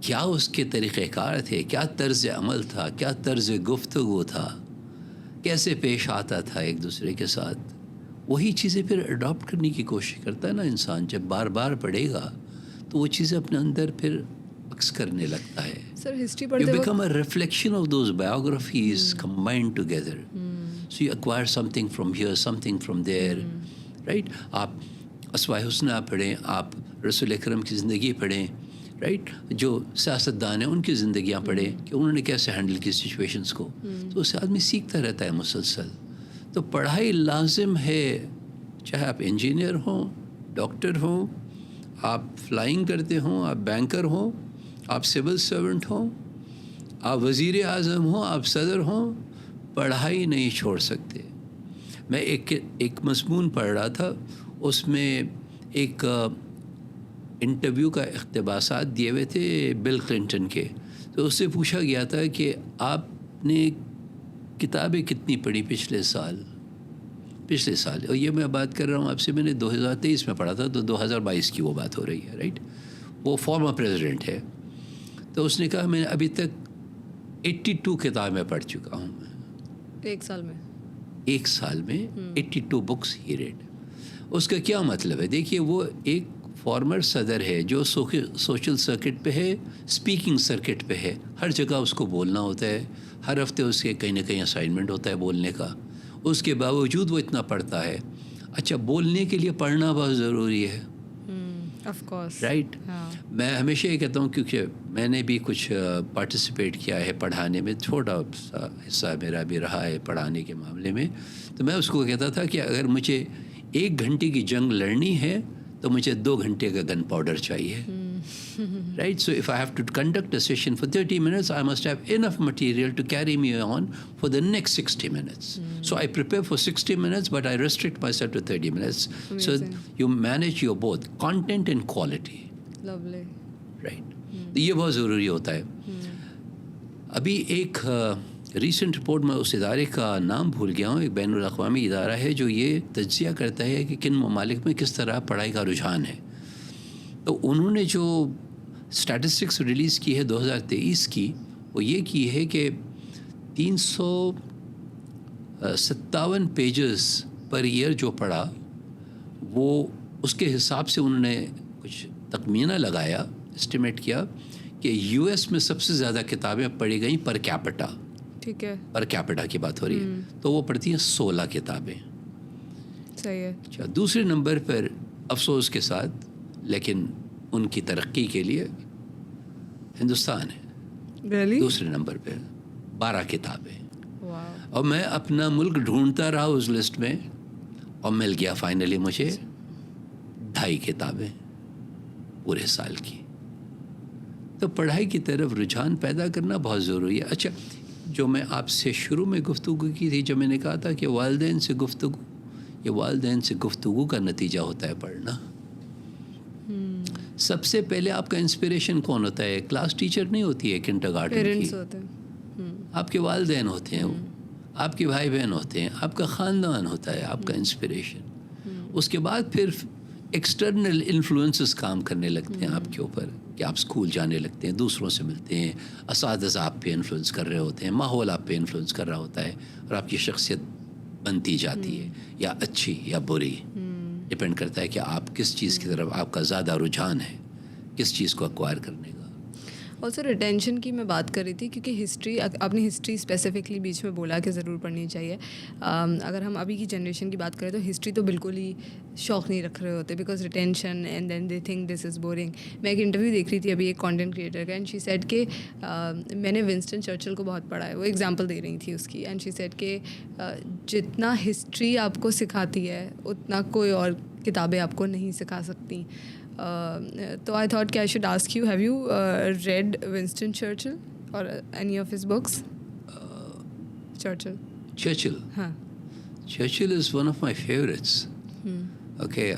کیا اس کے طریقہ کار تھے, کیا طرز عمل تھا, کیا طرز گفتگو تھا, کیسے پیش آتا تھا ایک دوسرے کے ساتھ. وہی چیزیں پھر اڈاپٹ کرنے کی کوشش کرتا ہے نا انسان. جب بار بار پڑھے گا تو وہ چیزیں اپنے اندر پھر عکس کرنے لگتا ہے. سر ہسٹری پڑھتے you become a reflection of those biographies combined together. So you acquire something from here, something from there, right? آپ اسوائے حسنہ پڑھیں, آپ رسول اکرم کی زندگی پڑھیں, رائٹ. جو سیاستدان ہیں ان کی زندگیاں پڑھیں کہ انہوں نے کیسے ہینڈل کی سچویشنس کو. تو اس سے آدمی سیکھتا رہتا ہے مسلسل. تو پڑھائی لازم ہے, چاہے آپ انجینئر ہوں, ڈاکٹر ہوں, آپ فلائنگ کرتے ہوں, آپ بینکر ہوں, آپ سول سرونٹ ہوں, آپ وزیر اعظم ہوں, آپ صدر ہوں, پڑھائی نہیں چھوڑ سکتے. میں ایک مضمون پڑھ رہا تھا, اس میں ایک انٹرویو کا اقتباسات دیے ہوئے تھے بل کلنٹن کے. تو اس سے پوچھا گیا تھا کہ آپ نے کتابیں کتنی پڑھی پچھلے سال. اور یہ میں بات کر رہا ہوں آپ سے, میں نے 2023 میں پڑھا تھا, تو 2022 کی وہ بات ہو رہی ہے, رائٹ. وہ فارمر پریزیڈنٹ ہے. تو اس نے کہا میں ابھی تک 82 کتابیں پڑھ چکا ہوں. ایک سال میں 82 بکس ہی ریڈ. اس کا کیا مطلب ہے؟ دیکھیے, وہ ایک فارمر صدر ہے جو سوشل سرکٹ پہ ہے, اسپیکنگ سرکٹ پہ ہے, ہر جگہ اس کو بولنا ہوتا ہے, ہر ہفتے اس کے کہیں نہ کہیں اسائنمنٹ ہوتا ہے بولنے کا. اس کے باوجود وہ اتنا پڑھتا ہے. اچھا, بولنے کے لیے پڑھنا بہت ضروری ہے, آف کورس, رائٹ. میں ہمیشہ یہ کہتا ہوں, کیونکہ میں نے بھی کچھ پارٹیسپیٹ کیا ہے پڑھانے میں, چھوٹا سا حصہ میرا بھی رہا ہے پڑھانے کے معاملے میں. تو میں اس کو کہتا تھا کہ اگر مجھے 1 گھنٹے کی جنگ لڑنی ہے تو مجھے 2 گھنٹے کا گن پاؤڈر چاہیے, right. So if I have to conduct a session for 30 minutes, I must have enough material to carry me on for the next 60 minutes. So I prepare for 60 minutes, but I restrict myself to 30 minutes. So you manage your both content and quality. Lovely. Right. یہ بہت ضروری ہوتا ہے. ابھی ایک recent report میں اس ادارے کا نام بھول گیا ہوں, ایک بین الاقوامی ادارہ ہے جو یہ تجزیہ کرتا ہے کہ کن ممالک میں کس طرح پڑھائی کا رجحان ہے. تو انہوں نے جو اسٹیٹسٹکس ریلیز کی ہے 2023 کی, وہ یہ کی ہے کہ 357 پیجز پر ایئر جو پڑھا, وہ اس کے حساب سے انہوں نے کچھ تخمینہ لگایا, اسٹیمیٹ کیا کہ یو ایس میں سب سے زیادہ کتابیں پڑھی گئیں پر کیپٹا. ٹھیک ہے, پر کیپٹا کی بات ہو رہی ہے, تو وہ پڑھتی ہیں 16 کتابیں. صحیح ہے. اچھا, دوسرے نمبر پر افسوس کے ساتھ لیکن ان کی ترقی کے لیے ہندوستان ہے. Really? دوسرے نمبر پہ 12 کتابیں. Wow. اور میں اپنا ملک ڈھونڈتا رہا اس لسٹ میں, اور مل گیا فائنلی مجھے 2.5 کتابیں پورے سال کی. تو پڑھائی کی طرف رجحان پیدا کرنا بہت ضروری ہے. اچھا, جو میں آپ سے شروع میں گفتگو کی تھی, جو میں نے کہا تھا کہ والدین سے گفتگو, یہ والدین سے گفتگو کا نتیجہ ہوتا ہے پڑھنا. سب سے پہلے آپ کا انسپریشن کون ہوتا ہے؟ کلاس ٹیچر نہیں ہوتی ہے کنڈرگارٹن کی, پیرنٹس ہوتے ہیں, آپ کے والدین ہوتے ہیں, آپ کے بھائی بہن ہوتے ہیں, آپ کا خاندان ہوتا ہے آپ کا انسپریشن. اس کے بعد پھر ایکسٹرنل انفلوئنسز کام کرنے لگتے ہیں آپ کے اوپر, کہ آپ اسکول جانے لگتے ہیں, دوسروں سے ملتے ہیں, اساتذہ آپ پہ انفلوئنس کر رہے ہوتے ہیں, ماحول آپ پہ انفلوئنس کر رہا ہوتا ہے, اور آپ کی شخصیت بنتی جاتی ہے, یا اچھی یا بری. ڈپینڈ کرتا ہے کہ آپ کس چیز کی طرف آپ کا زیادہ رجحان ہے, کس چیز کو ایکوائر کرنے کا. اور سر ریٹینشن کی میں بات کر رہی تھی, کیونکہ ہسٹری, آپ نے ہسٹری اسپیسیفکلی بیچ میں بولا کہ ضرور پڑھنی چاہیے. اگر ہم ابھی کی جنریشن کی بات کریں تو ہسٹری تو بالکل ہی شوق نہیں رکھ رہے ہوتے, because retention and then they think this is boring. میں ایک انٹرویو دیکھ رہی تھی ابھی ایک کانٹینٹ کریٹر کا, اینڈ شی سیڈ کہ میں نے ونسٹن چرچل کو بہت پڑھا ہے, وہ ایگزامپل دے رہی تھی اس کی, اینڈ شی سیڈ کہ جتنا ہسٹری آپ کو سکھاتی ہے اتنا کوئی اور کتابیں آپ کو نہیں سکھا سکتی. تو آئی تھاٹ کہ I should ask you, have you read Winston Churchill اور any of his books? Churchill, ہاں, Churchill is one of my favourites. Okay,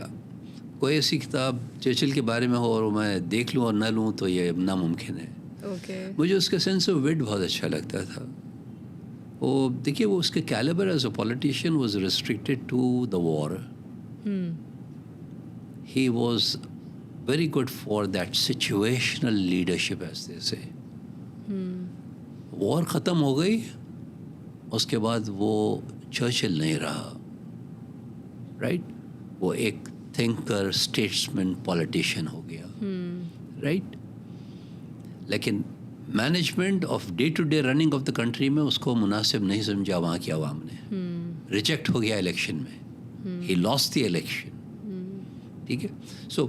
کوئی ایسی کتاب چرچل کے بارے میں ہو اور میں دیکھ لوں اور نہ لوں تو یہ ناممکن ہے. اوکے, مجھے اس کا سینس آف وٹ بہت اچھا لگتا تھا. وہ دیکھیے, وہ اس کے calibre as a politician was restricted to the war. He was very good for that situational leadership, as they say. وار ختم ہو گئی, اس کے بعد وہ چرچل نہیں رہا, رائٹ. وہ ایک تھنکر, اسٹیٹسمین, پولیٹیشین ہو گیا, رائٹ. لیکن management of day to day running of the country میں اس کو مناسب نہیں سمجھا وہاں کی عوام نے, ریجیکٹ ہو گیا الیکشن میں. He lost the election. ٹھیک ہے. So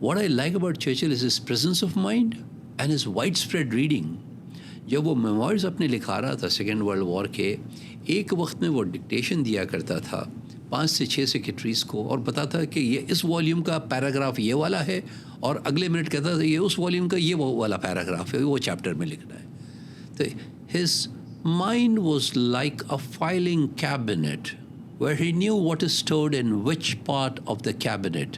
what I like about Churchill is his presence of mind and his widespread reading. جب وہ میموائرز اپنے لکھا رہا تھا سیکنڈ ورلڈ وار کے, ایک وقت میں وہ ڈکٹیشن دیا کرتا تھا 5 سے 6 سیکرٹریز کو, اور بتاتا کہ یہ اس والیوم کا پیراگراف یہ والا ہے, اور اگلے منٹ کہتا تھا یہ اس والیوم کا یہ والا پیراگراف ہے, وہ چیپٹر میں لکھنا ہے. تو his mind was like a filing cabinet where he knew what is stored in which part of the cabinet,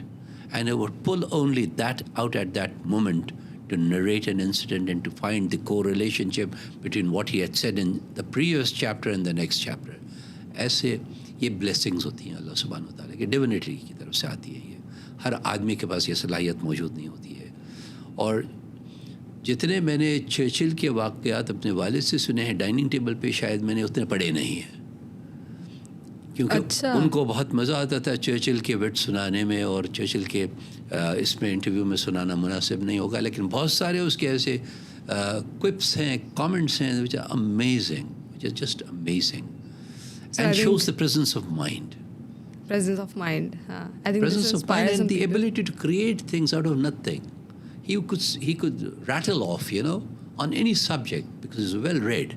and he would pull only that out at that moment to narrate an incident and to find the correlationship between what he had said in the previous chapter and the next chapter. ایسے یہ blessings ہوتی ہیں اللہ سبحانہ و تعالیٰ کی, divinity کی طرف سے آتی ہے. یہ ہر آدمی کے پاس یہ صلاحیت موجود نہیں ہوتی ہے. اور جتنے میں نے چرچل کے واقعات اپنے والد سے سنے ہیں ڈائننگ ٹیبل پہ, شاید میں نے اتنے پڑھے نہیں ہیں, کیونکہ ان کو بہت مزہ آتا تھا چرچل کے وٹ سنانے میں, اور چرچل کے اس میں انٹرویو میں سنانا مناسب نہیں ہوگا, لیکن بہت سارے اس کے ایسے کوپس ہیں, کامنٹس ہیں which are amazing, which are just amazing, and shows the presence of mind. Presence of mind, I think presence of mind and the ability to create things out of nothing. He could rattle off, on any subject because he's well read.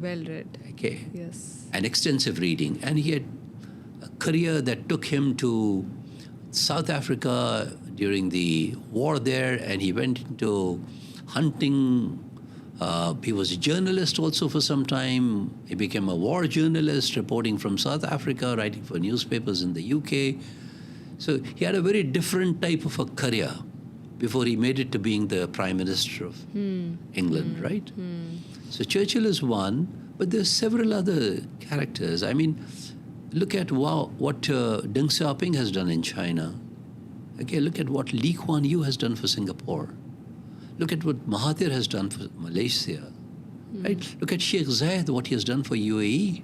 Well read. Okay. Yes. And extensive reading, and he had a career that took him to South Africa during the war there, and he went into hunting. He was a journalist also for some time. He became a war journalist, reporting from South Africa, writing for newspapers in the UK. So he had a very different type of a career before he made it to being the Prime Minister of England, right? So Churchill is one, but there are several other characters. I mean, look at what Deng Xiaoping has done in China. Okay, look at what Lee Kuan Yew has done for Singapore. Look at what Mahathir has done for Malaysia. Right? Look at Sheikh Zayed, what he has done for UAE.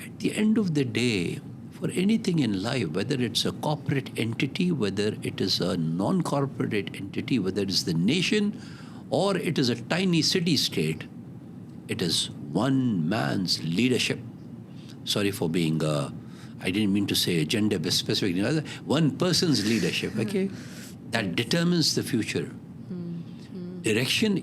At the end of the day, for anything in life, whether it's a corporate entity, whether it is a non-corporate entity, whether it's the nation or it is a tiny city-state, it is one man's leadership. Sorry for being, I didn't mean to say gender specific, one person's leadership, okay? That determines the future. Direction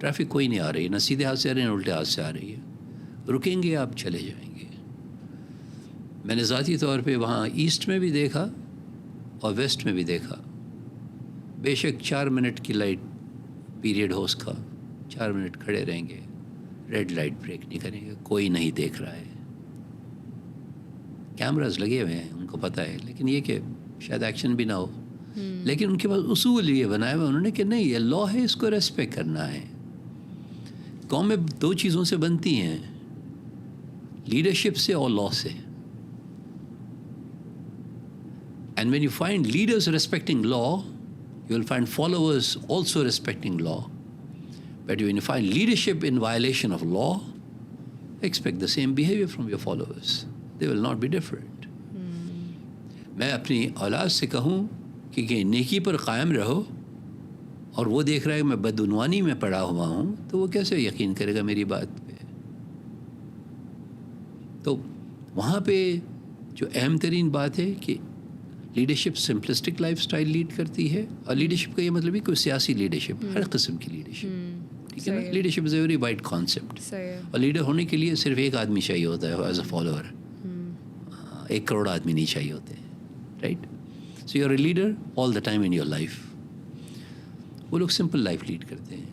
traffic کوئی نہیں آ رہی، نہ سیدھے ہاتھ سے آ رہی ہے نہ الٹے ہاتھ سے آ رہی ہے. رکیں گے آپ چلے جائیں گے. میں نے ذاتی طور پہ وہاں ایسٹ میں بھی دیکھا اور ویسٹ میں بھی دیکھا. بے شک 4 منٹ کی لائٹ پیریڈ ہو اس کا، 4 منٹ کھڑے رہیں گے، ریڈ لائٹ بریک نہیں کریں گے، کوئی نہیں دیکھ رہا ہے. کیمراز لگے ہوئے ہیں، ان کو پتہ ہے، لیکن یہ کہ شاید ایکشن بھی نہ ہو. لیکن ان کے پاس اصول یہ بنائے ہوئے انہوں نے کہ نہیں، یہ لا ہے، اس کو ریسپیکٹ کرنا ہے. قومیں 2 چیزوں سے بنتی ہیں، لیڈرشپ سے اور لا سے. And when you find leaders respecting law, you will find followers also respecting law. But when you find leadership in violation of law, expect the same behavior from your followers. They will not be different. میں اپنی اولاد سے کہوں کہ نیکی پر قائم رہو اور وہ دیکھ رہا ہے کہ میں بدعنوانی میں پڑا ہوا ہوں، تو وہ کیسے یقین کرے گا میری بات پہ؟ تو وہاں پہ جو اہم ترین بات ہے کہ leadership simplistic life style lead کرتی ہے. اور لیڈرشپ کا یہ مطلب ہے کوئی سیاسی لیڈرشپ، ہر قسم کی لیڈرشپ. ٹھیک ہے نا؟ Leadership is a very wide concept. اور لیڈر ہونے کے لیے صرف ایک آدمی چاہیے ہوتا ہے ایز اے فالوور. 1 کروڑ آدمی نہیں چاہیے ہوتے، right? So you are a leader all the time in your life. وہ لوگ سمپل لائف لیڈ کرتے ہیں.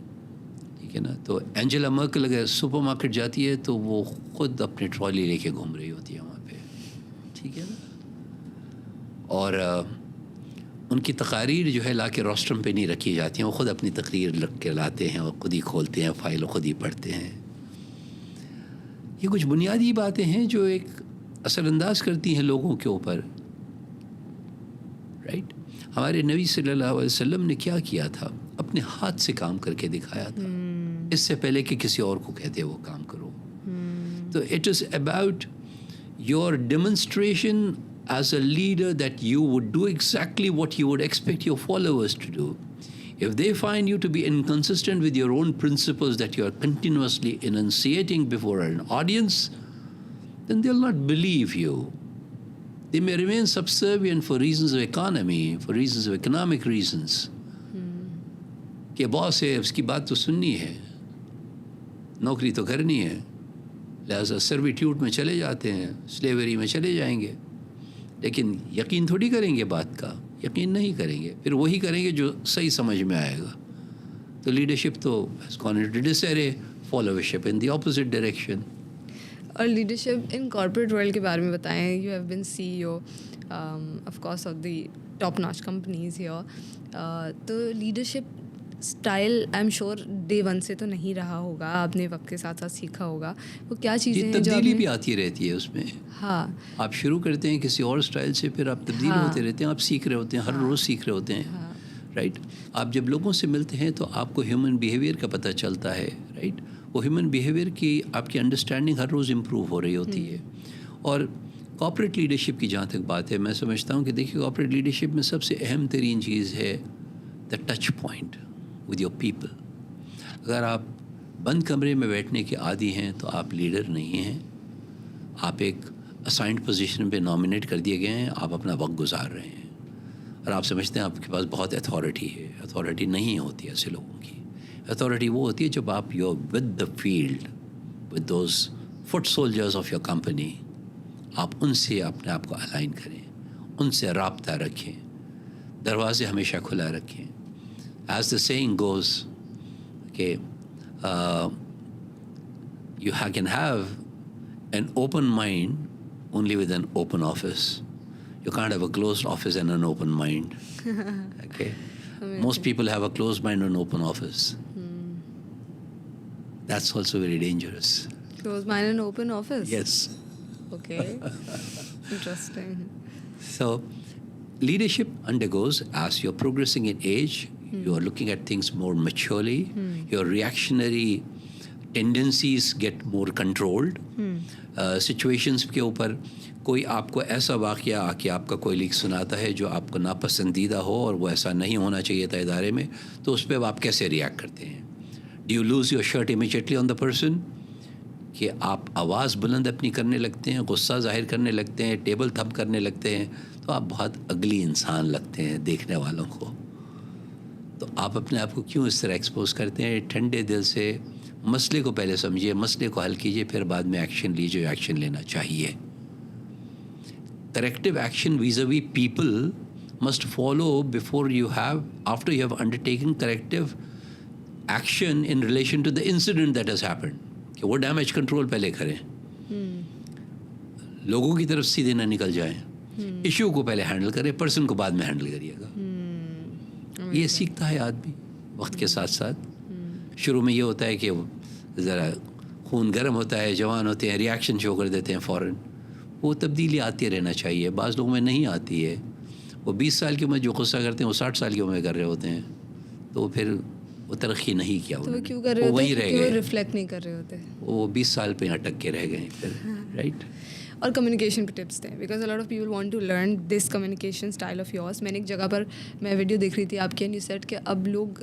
ٹھیک ہے نا؟ تو اینجلا مرکل اگر سپر مارکیٹ جاتی ہے تو وہ خود اپنی ٹرالی لے کے گھوم رہی ہوتی ہے وہاں پہ. ٹھیک ہے نا؟ اور ان کی تقاریر جو ہے لا کے روسٹرم پہ نہیں رکھی جاتی ہیں، وہ خود اپنی تقریر لکھ کے لاتے ہیں اور خود ہی کھولتے ہیں فائل اور خود ہی پڑھتے ہیں. یہ کچھ بنیادی باتیں ہیں جو ایک اثر انداز کرتی ہیں لوگوں کے اوپر، رائٹ؟ ہمارے نبی صلی اللہ علیہ وسلم نے کیا کیا تھا؟ اپنے ہاتھ سے کام کر کے دکھایا تھا، اس سے پہلے کہ کسی اور کو کہتے وہ کام کرو. تو it is about your demonstration as a leader that you would do exactly what you would expect your followers to do. If they find you to be inconsistent with your own principles that you are continuously enunciating before an audience, then they'll not believe you. They may remain subservient for reasons of economy, for reasons of economic reasons. کہ باس ہے، اس کی بات تو سننی ہے، نوکری تو کرنی ہے، لہذا سرویٹیوٹ میں چلے جاتے ہیں، سلیوری میں چلے جائیں گے. لیکن یقین تھوڑی کریں گے بات کا، یقین نہیں کریں گے، پھر وہی کریں گے جو صحیح سمجھ میں آئے گا. تو لیڈرشپ تو followership in the opposite direction. اور لیڈرشپ ان کارپوریٹ ورلڈ کے بارے میں بتائیں. You have been CEO of course of the top notch companies here. تو leadership style I am sure day 1 سے تو نہیں رہا ہوگا، آپ نے وقت کے ساتھ ساتھ سیکھا ہوگا. وہ کیا چیزیں ہیں جو تبدیلی بھی آتی رہتی ہے اس میں. ہاں، آپ شروع کرتے ہیں کسی اور اسٹائل سے، پھر آپ تبدیل ہوتے رہتے ہیں، آپ سیکھ رہے ہوتے ہیں، ہر روز سیکھ رہے ہوتے ہیں، رائٹ؟ آپ جب لوگوں سے ملتے ہیں تو آپ کو ہیومن بیہیویئر کا پتہ چلتا ہے، رائٹ؟ وہ ہیومن بیہیویئر کی آپ کی انڈرسٹینڈنگ ہر روز امپروو ہو رہی ہوتی ہے. اور کارپوریٹ لیڈرشپ کی جہاں تک بات ہے، میں سمجھتا ہوں کہ دیکھیے کارپوریٹ لیڈرشپ میں سب سے اہم ترین چیز ہے the touch point with your people. اگر آپ بند کمرے میں بیٹھنے کے عادی ہیں تو آپ لیڈر نہیں ہیں. آپ ایک اسائنڈ پوزیشن پہ نامینیٹ کر دیے گئے ہیں، آپ اپنا وقت گزار رہے ہیں اور آپ سمجھتے ہیں آپ کے پاس بہت اتھارٹی ہے. اتھارٹی نہیں ہوتی ایسے لوگوں کی. اتھارٹی وہ ہوتی ہے جب آپ you with the field with those foot soldiers of your company, آپ ان سے اپنے آپ کو الائن کریں، ان سے رابطہ رکھیں، دروازے ہمیشہ کھلا رکھیں. As the saying goes, کہ you can have an open mind only with an open office. You can't have a closed office and an open mind. Okay? Most people have a closed mind and an open office. That's also very dangerous. Closed mind and open office? Yes. Okay. Interesting. So, leadership undergoes, as you're progressing in age, you are looking at things more maturely. Your reactionary tendencies get more controlled. Situations کے اوپر کوئی آپ کو ایسا واقعہ آ کے آپ کا کوئی لیک سناتا ہے جو آپ کو ناپسندیدہ ہو اور وہ ایسا نہیں ہونا چاہیے تھا ادارے میں، تو اس پہ آپ کیسے ریئیکٹ کرتے ہیں؟ Do you lose your shirt immediately on the person? کہ آپ آواز بلند اپنی کرنے لگتے ہیں، غصہ ظاہر کرنے لگتے ہیں، ٹیبل تھپ کرنے لگتے ہیں، تو آپ بہت اگلی انسان لگتے ہیں دیکھنے والوں کو. تو آپ اپنے آپ کو کیوں اس طرح ایکسپوز کرتے ہیں؟ ٹھنڈے دل سے مسئلے کو پہلے سمجھیے، مسئلے کو حل کیجیے، پھر بعد میں ایکشن لیجیے جو ایکشن لینا چاہیے. Corrective action vis-a-vis people must follow before you have, after you have undertaken corrective action in relation to the incident that has happened. کہ وہ ڈیمیج کنٹرول پہلے کریں، لوگوں کی طرف سیدھے نہ نکل جائیں، ایشو کو پہلے ہینڈل کریں، پرسن کو بعد میں ہینڈل کریے گا. یہ سیکھتا ہے آدمی وقت کے ساتھ ساتھ. شروع میں یہ ہوتا ہے کہ ذرا خون گرم ہوتا ہے، جوان ہوتے ہیں، ریاکشن شو کر دیتے ہیں فوراً. وہ تبدیلی آتی رہنا چاہیے. بعض لوگوں میں نہیں آتی ہے. وہ 20 سال کی عمر جو غصہ کرتے ہیں وہ 60 سال کی عمر میں کر رہے ہوتے ہیں، تو پھر وہ ترقی نہیں کیا. تو وہ کیوں کر رہے ہوتے ہیں؟ کیونکہ وہ ریفلیکٹ نہیں کر رہے ہوتے. وہ 20 سال پہ اٹک کے رہ گئے پھر. رائٹ. اور کمیونیکیشن پہ ٹپس دیں، because a lot of people want to learn this communication style of yours. میں نے ایک جگہ پر میں ویڈیو دیکھ رہی تھی آپ کی، اینڈ یو سیڈ کہ اب لوگ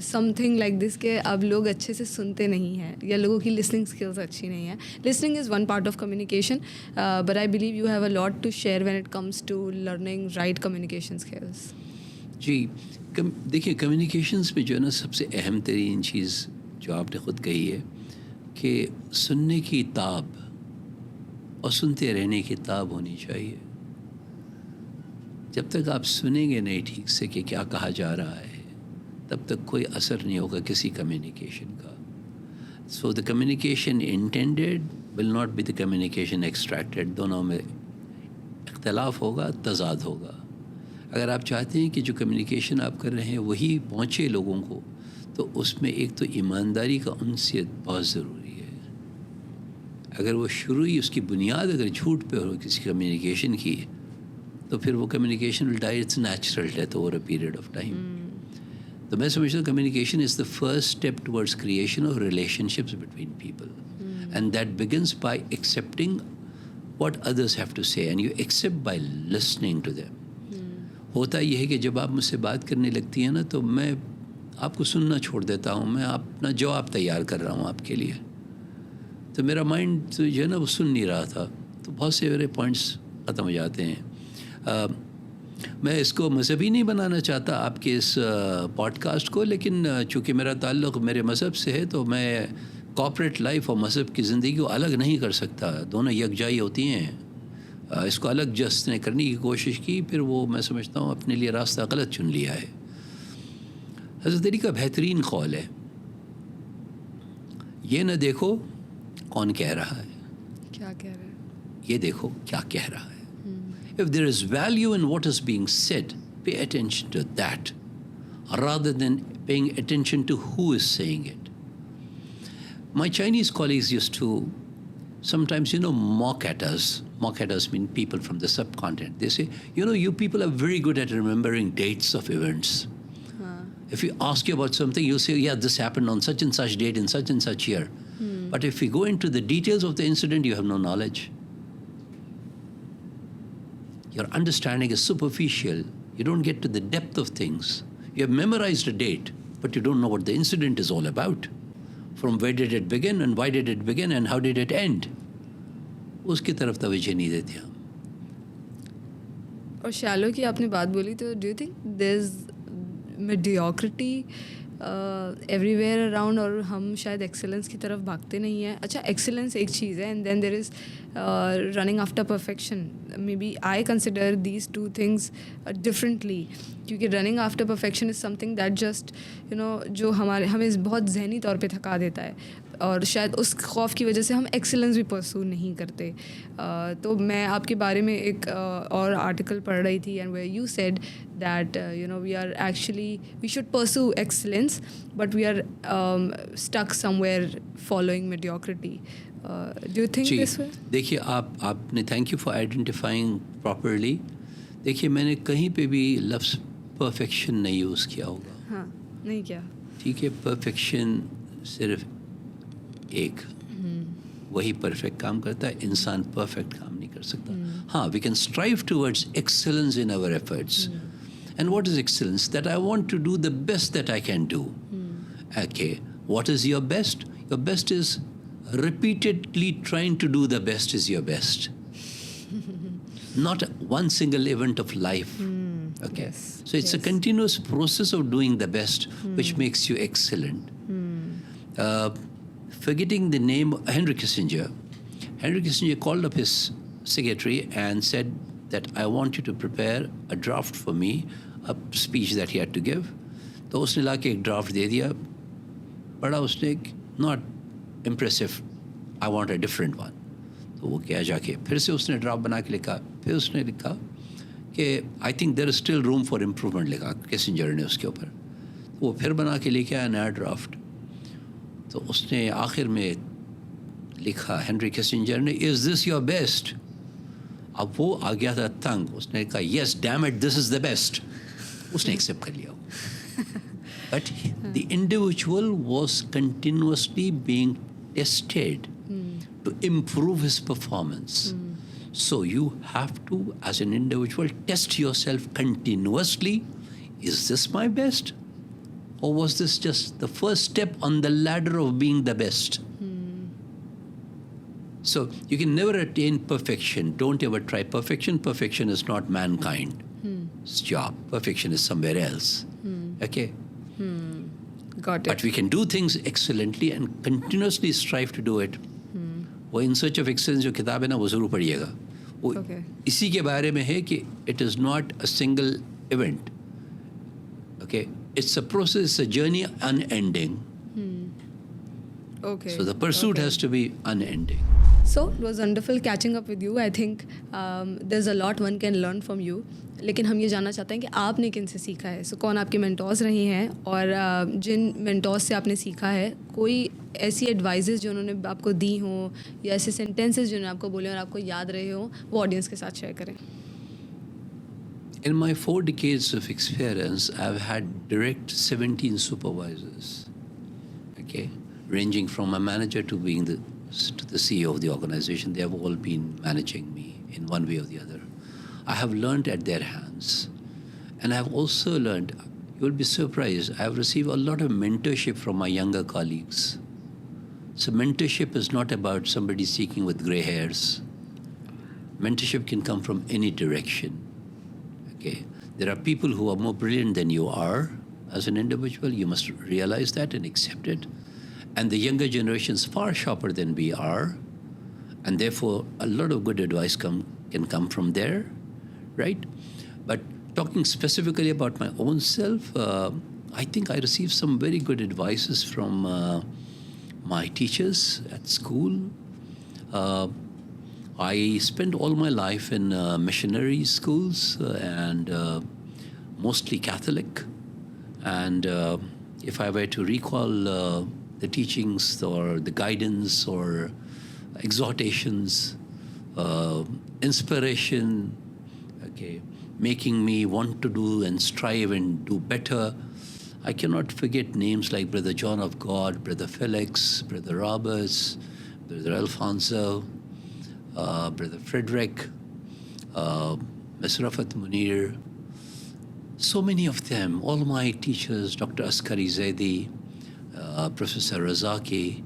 سم تھنگ لائک دس کہ اب لوگ اچھے سے سنتے نہیں ہیں، یا لوگوں کی لسننگ اسکلس اچھی نہیں ہیں. Listening is one part of communication, but I believe you have a lot to share when it comes to learning right communication skills. جی دیکھیے، کمیونیکیشنس میں جو ہے نا سب سے اہم ترین چیز جو آپ نے خود کہی ہے کہ سننے کی تاب اور سنتے رہنے کی تاب ہونی چاہیے. جب تک آپ سنیں گے نہیں ٹھیک سے کہ کیا کہا جا رہا ہے، تب تک کوئی اثر نہیں ہوگا کسی کمیونیکیشن کا. So the communication intended will not be the communication extracted. دونوں میں اختلاف ہوگا، تضاد ہوگا. اگر آپ چاہتے ہیں کہ جو کمیونیکیشن آپ کر رہے ہیں وہی پہنچے لوگوں کو، تو اس میں ایک تو ایمانداری کا عنصر بہت ضروری ہے. اگر وہ شروع ہی اس کی بنیاد اگر جھوٹ پہ ہو کسی کمیونیکیشن کی، تو پھر وہ communication will die its natural death over a period of time. تو میں سمجھتا ہوں communication is the first step towards creation of relationships between people, and that begins by accepting what others have to say, and you accept by listening to them. ہوتا یہ ہے کہ جب آپ مجھ سے بات کرنے لگتی ہیں نا، تو میں آپ کو سننا چھوڑ دیتا ہوں، میں اپنا جواب تیار کر رہا ہوں آپ کے لیے. تو میرا مائنڈ جو ہے نا وہ سن نہیں رہا تھا، تو بہت سے میرے پوائنٹس ختم ہو جاتے ہیں. میں اس کو مذہبی نہیں بنانا چاہتا آپ کے اس پوڈ کاسٹ کو، لیکن چونکہ میرا تعلق میرے مذہب سے ہے تو میں کارپوریٹ لائف اور مذہب کی زندگی کو الگ نہیں کر سکتا. دونوں یکجائی ہوتی ہیں. اس کو الگ جس نے کرنے کی کوشش کی، پھر وہ میں سمجھتا ہوں اپنے لیے راستہ غلط چن لیا ہے. حضرت علی کا بہترین قول ہے، یہ نہ دیکھو کون کہہ رہا ہے، کیا کہہ رہے ہیں، یہ دیکھو کیا کہہ رہا ہے. If there is value in what is being said, pay attention to that rather than paying attention to who is saying it. My Chinese colleagues used to sometimes, mock at us. Mock at us mean people from the subcontinent. They say, you people are very good at remembering dates of events. If you ask you about something, you'll say, yeah, this happened on such and such date in such and such year. But if we go into the details of the incident, you have no knowledge. Your understanding is superficial. You don't get to the depth of things. You have memorized a date, but you don't know what the incident is all about. From where did it begin, and why did it begin, and how did it end? اس کی طرف توجہ نہیں دیتے ہم. اور شالو کی آپ نے بات بولی، تو do you think there is mediocrity every where around, اور ہم شاید ایکسلنس کی طرف بھاگتے نہیں ہیں؟ اچھا، ایکسلنس ایک چیز ہے، and then there is running after perfection. Maybe I consider these two things differently, کیونکہ running after perfection is something that just جو ہمیں بہت ذہنی طور پہ تھکا دیتا ہے، اور شاید اس خوف کی وجہ سے ہم ایکسلنس بھی پرسو نہیں کرتے. تو میں آپ کے بارے میں ایک اور آرٹیکل پڑھ رہی تھی، and where you said that we are actually we should pursue excellence but we are stuck somewhere following mediocrity. Do you think this way? دیکھیے، آپ نے thank you for identifying properly. دیکھیے، میں نے کہیں پہ بھی لفظ پرفیکشن نہیں یوز کیا ہوگا. ہاں، نہیں کیا. ٹھیک ہے، پرفیکشن صرف ایک وہی پرفیکٹ کام کرتا ہے، انسان پرفیکٹ کام نہیں کر سکتا. ہاں، we can strive towards excellence in our efforts. And what is excellence? That I want to do the best that I can do. Okay, what is your best? Your best is repeatedly trying to do the best is your best. not one single event of life. Okay. Yes. So it's a continuous process of doing the best, which makes you excellent. Forgetting the name Henry Kissinger. Henry Kissinger called up his secretary and said that I want you to prepare a draft for me, a speech that he had to give. تو اس نے لا کے ایک draft دے دیا, پڑھا اس نے, not impressive, I want a different one. تو وہ کیا جا کے پھر سے اس نے ڈرافٹ بنا کے لکھا, پھر اس نے لکھا کہ آئی think there is still room for improvement, لکھا کیسنجر نے اس کے اوپر. وہ پھر بنا کے لے کے آیا نیا ڈرافٹ. تو اس نے آخر میں لکھا ہینری کیسنجر نے, از دس یور بیسٹ. اب وہ آ گیا تھا تنگ, اس نے کہا yes damn it this is the best. اس نے ایکسیپٹ کر لیا. But the individual was continuously being tested to improve his performance. So you have to, as an individual, test yourself continuously. Is this my best? Or was this just the first step on the ladder of being the best? So you can never attain perfection. Don't ever try perfection. Perfection is not mankind's job. Perfection is somewhere else. Okay? Got it. But we can do things excellently and continuously strive to do it. وہ in search of excellence جو کتاب ہے نا وہ ضرور پڑھیے گا. وہ اسی کے بارے میں ہے کہ it is not a single event. Okay, it's a process, it's a journey unending. Okay. So the pursuit has to be unending. So it was wonderful catching up with you. I think there's a lot one can learn from you. لیکن ہم یہ جاننا چاہتے ہیں کہ آپ نے کن سے سیکھا ہے. سو کون آپ کے مینٹورز رہے ہیں, اور جن مینٹورز سے آپ نے سیکھا ہے کوئی ایسی ایڈوائزز جو انہوں نے آپ کو دی ہوں, یا ایسے سینٹینسز جو انہوں نے آپ کو بولے اور آپ کو یاد رہے ہوں, وہ آڈینس کے ساتھ شیئر کریں. In my 4 decades of experience, I've had direct 17 supervisors, okay, ranging from a manager to being the CEO of the organization. They have all been managing me in one way or the other. I have learned at their hands. And I have also learned, you will be surprised, I have received a lot of mentorship from my younger colleagues. So mentorship is not about somebody seeking with gray hairs. Mentorship can come from any direction. Okay. There are people who are more brilliant than you are as an individual. You must realize that and accept it. And the younger generation is far sharper than we are. And therefore, a lot of good advice can come from there. Right? But talking specifically about my own self, I think I received some very good advices from my teachers at school. I spent all my life in missionary schools and mostly Catholic. And if I were to recall the teachings or the guidance or exhortations, inspiration, okay, making me want to do and strive and do better. I cannot forget names like Brother John of God, Brother Felix, Brother Roberts, Brother Alfonso, Brother Frederick, Ms. Rafat Munir. So many of them, all my teachers, Dr. Askari Zaidi, Professor Razaki,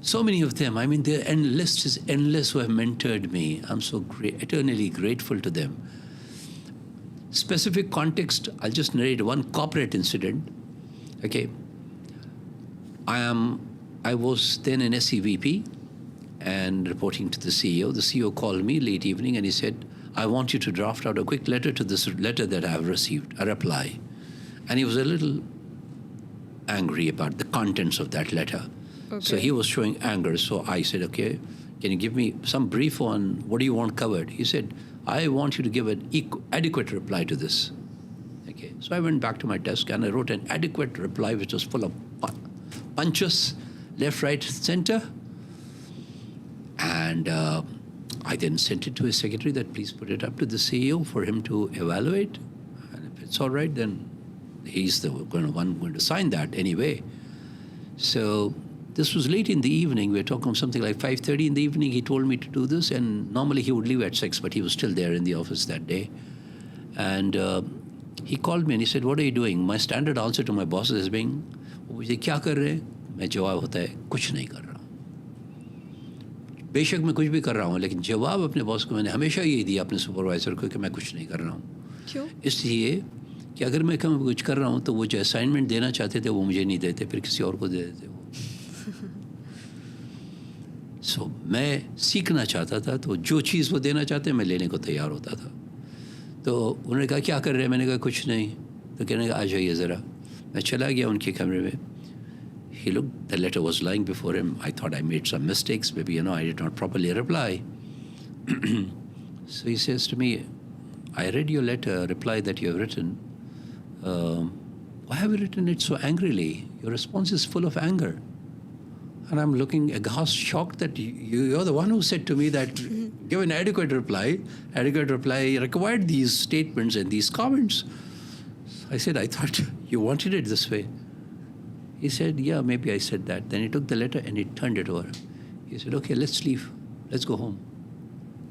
so many of them. I mean, their list is endless who have mentored me. I'm so eternally grateful to them. Specific context, I'll just narrate one corporate incident. Okay. I was then an SEVP and reporting to the CEO. The CEO called me late evening and he said, I want you to draft out a quick letter to this letter that I have received, a reply. And he was a little angry about the contents of that letter. Okay. So he was showing anger. So I said, okay, can you give me some brief on what do you want covered? He said, I want you to give an adequate reply to this. Okay. So I went back to my desk and I wrote an adequate reply which was full of punches, left, right, center. And I then sent it to his secretary that please put it up to the CEO for him to evaluate. And if it's all right, then he's the one going to sign that anyway. So this was late in the evening. We were talking something like 5:30 in the evening. He told me to do this, and normally he would leave at 6, but he was still there in the office that day. And he called me and he said, what are you doing? My standard answer to my boss is being, وہ مجھے کیا کر رہے ہیں؟ میں جواب ہوتا ہے کچھ نہیں کر رہا. بے شک میں کچھ بھی کر رہا ہوں، لیکن جواب اپنے باس کو میں نے ہمیشہ یہی دیا اپنے سپروائزر کو کہ میں کچھ نہیں کر رہا ہوں. کیوں؟ اس لیے کہ اگر میں کچھ کر رہا ہوں تو وہ جو اسائنمنٹ دینا چاہتے تھے وہ مجھے نہیں دیتے، پھر کسی اور کو دے دیتے وہ. سو میں سیکھنا چاہتا تھا، تو جو چیز وہ دینا چاہتے میں لینے کو تیار ہوتا تھا. تو انہوں نے کہا کیا کر رہے ہیں؟ میں نے کہا کچھ نہیں. تو کہنے لگا آ جائیے ذرا. میں چلا گیا ان کے کمرے میں. He looked, the letter was lying before him. I thought I made some mistakes. Maybe, I did not properly reply. So he says to me, I read your letter, reply that you have written. Why have you written it so angrily? Your response is full of anger. And I'm looking aghast, shocked that you're the one who said to me that give an adequate reply. Adequate reply required these statements and these comments. So I said, I thought you wanted it this way. He said, yeah, maybe I said that. Then he took the letter and he turned it over. He said, okay, let's leave. Let's go home.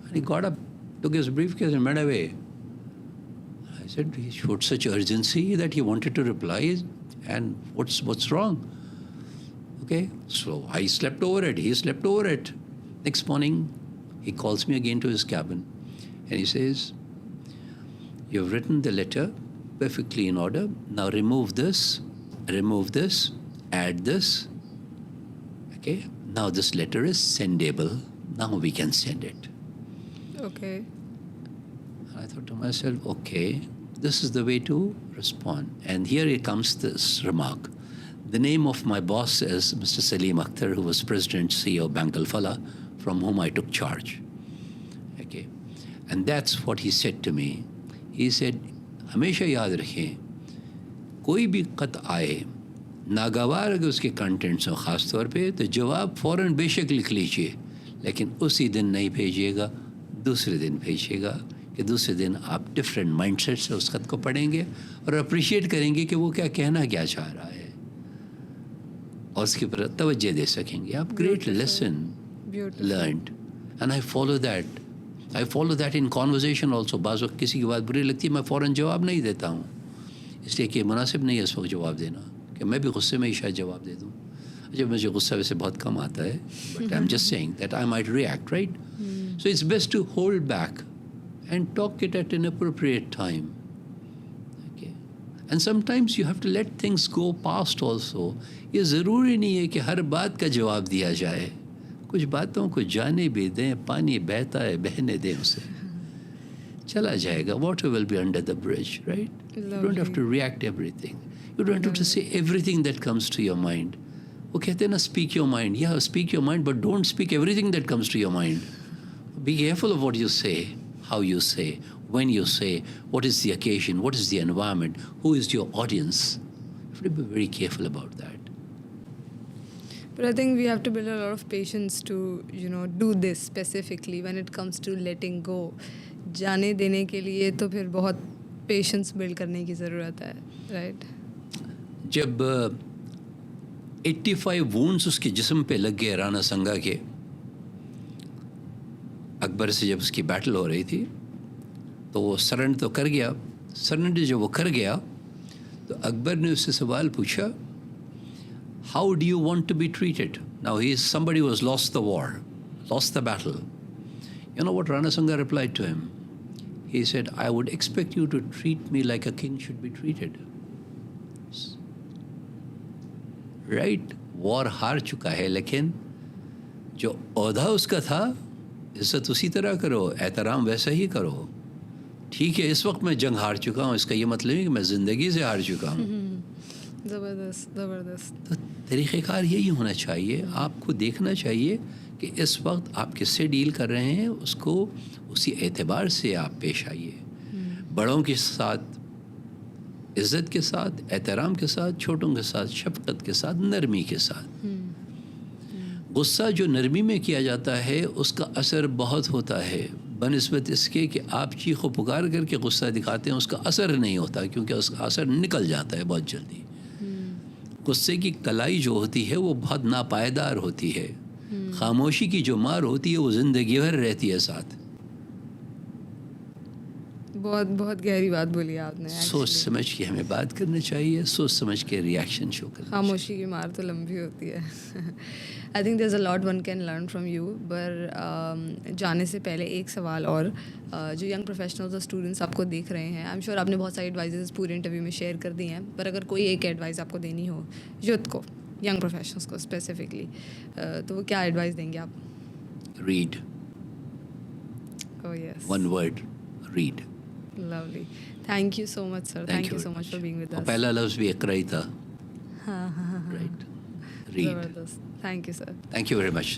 And he got up, took his briefcase and went away. I said, he showed such urgency that he wanted to reply. And what's wrong? Okay, so I slept over it. He slept over it. Next morning, he calls me again to his cabin. And he says, you've written the letter perfectly in order. Now remove this, add this. Okay, now this letter is sendable. Now we can send it. Okay. And I thought to myself, okay, this is the way to respond. And here it comes this remark. The name of my boss is Mr. Salim Akhtar, who was President CEO of Bank Al-Falah, from whom I took charge. Okay, and that's what he said to me. He said, ہمیشہ یاد رکھیں کوئی بھی خط آئے ناگوار اگر اس کے کنٹینٹس ہوں خاص طور پہ تو جواب فوراً بے شک لکھ لیجیے، لیکن اسی دن نہیں بھیجیے گا، دوسرے دن بھیجیے گا کہ دوسرے دن آپ ڈفرینٹ مائنڈ سیٹ سے اس خط کو پڑھیں گے اور اپریشیٹ کریں گے کہ وہ کیا کہنا کیا چاہ رہا ہے اور اس کے اوپر توجہ دے سکیں گے آپ. Great lesson learned and I follow that in conversation also. بعض وقت کسی کی بات بری لگتی ہے میں فوراً جواب نہیں دیتا ہوں، اس لیے کہ مناسب نہیں ہے اس وقت جواب دینا، کہ میں بھی غصے میں ہی شاید جواب دے دوں. جب مجھے غصہ ویسے بہت کم آتا ہے، but I am just saying that I might react right. So it's best to hold back and talk it at an appropriate time. And sometimes you have to let things go past also. یہ ضروری نہیں ہے کہ ہر بات کا جواب دیا جائے، کچھ باتوں کو جانے بھی دیں، پانی بہتا ہے بہنے دیں اسے، چلا جائے گا. Water will be under the bridge right. You don't have to react everything, you don't have to say everything that comes to your mind. وہ کہتے ہیں نا اسپیک یور مائنڈ. یا speak your mind but don't speak everything that comes to your mind. Be careful of what you say, how you say, when you say, what is the occasion, what is the environment, who is your audience. You have to be very careful about that. But I think we have to build a lot of patience to, do this specifically when it comes to letting go. جانے دینے کے لیے تو پھر بہت patience blood کرنے کی ضرورت ہے، رائٹ. جب 85 وونڈس اس کے جسم پہ لگ گئے رانا سنگا کے، اکبر سے جب اس کی بیٹل ہو رہی تھی تو وہ سرنڈر تو کر گیا. سرنڈر جب وہ کر گیا تو اکبر نے اس سے سوال پوچھا، how do you want to be treated now he is somebody who has lost the war, lost the battle. You know what Rana Sanga replied to him? He said, I would expect you to treat me like a king should be treated. Right? War ہار چکا ہے لیکن جو عہدہ اس کا تھا عزت اسی طرح کرو، احترام ویسا ہی کرو. ٹھیک ہے اس وقت میں جنگ ہار چکا ہوں، اس کا یہ مطلب نہیں کہ میں زندگی سے ہار چکا ہوں. زبردست. تو طریقہ کار یہی ہونا چاہیے. آپ کو دیکھنا چاہیے کہ اس وقت آپ کس سے ڈیل کر رہے ہیں، اس کو اسی اعتبار سے آپ پیش آئیے. بڑوں کے ساتھ عزت کے ساتھ، احترام کے ساتھ، چھوٹوں کے ساتھ شفقت کے ساتھ، نرمی کے ساتھ. غصہ جو نرمی میں کیا جاتا ہے اس کا اثر بہت ہوتا ہے بنسبت اس کے کہ آپ چیخ و پکار کر کے غصہ دکھاتے ہیں، اس کا اثر نہیں ہوتا کیونکہ اس کا اثر نکل جاتا ہے بہت جلدی. غصے کی کلائی جو ہوتی ہے وہ بہت ناپائیدار ہوتی ہے. خاموشی کی جو مار ہوتی ہے وہ زندگی بھر رہتی ہے ساتھ. بہت بہت گہری بات بولی آپ نے. سوچ سمجھ کے ہمیں بات کرنا چاہیے, سوچ سمجھ کے ریئیکشن شو کرنا. خاموشی کی مار تو لمبی ہوتی ہے. I think there is a lot one can learn from you. پر جانے سے پہلے ایک سوال اور, جو ینگ پروفیشنلز اور اسٹوڈنٹس آپ کو دیکھ رہے ہیں, آئی ایم شیور آپ نے بہت ساری ایڈوائزز پورے انٹرویو میں شیئر کر دی ہیں, پر اگر کوئی ایک ایڈوائز آپ کو دینی ہو یوتھ کو, ینگ پروفیشنلس کو اسپیسیفکلی, تو وہ کیا ایڈوائز دیں گے آپ؟ Red. Oh yes. One word, read. Lovely. Thank you so much, sir. Thank you so much for being with us. پہلا لفظ بھی اقرا ہی تھا. ہاں ہاں ہاں. Right. Read. زبردست. Thank you, sir. Thank you very much.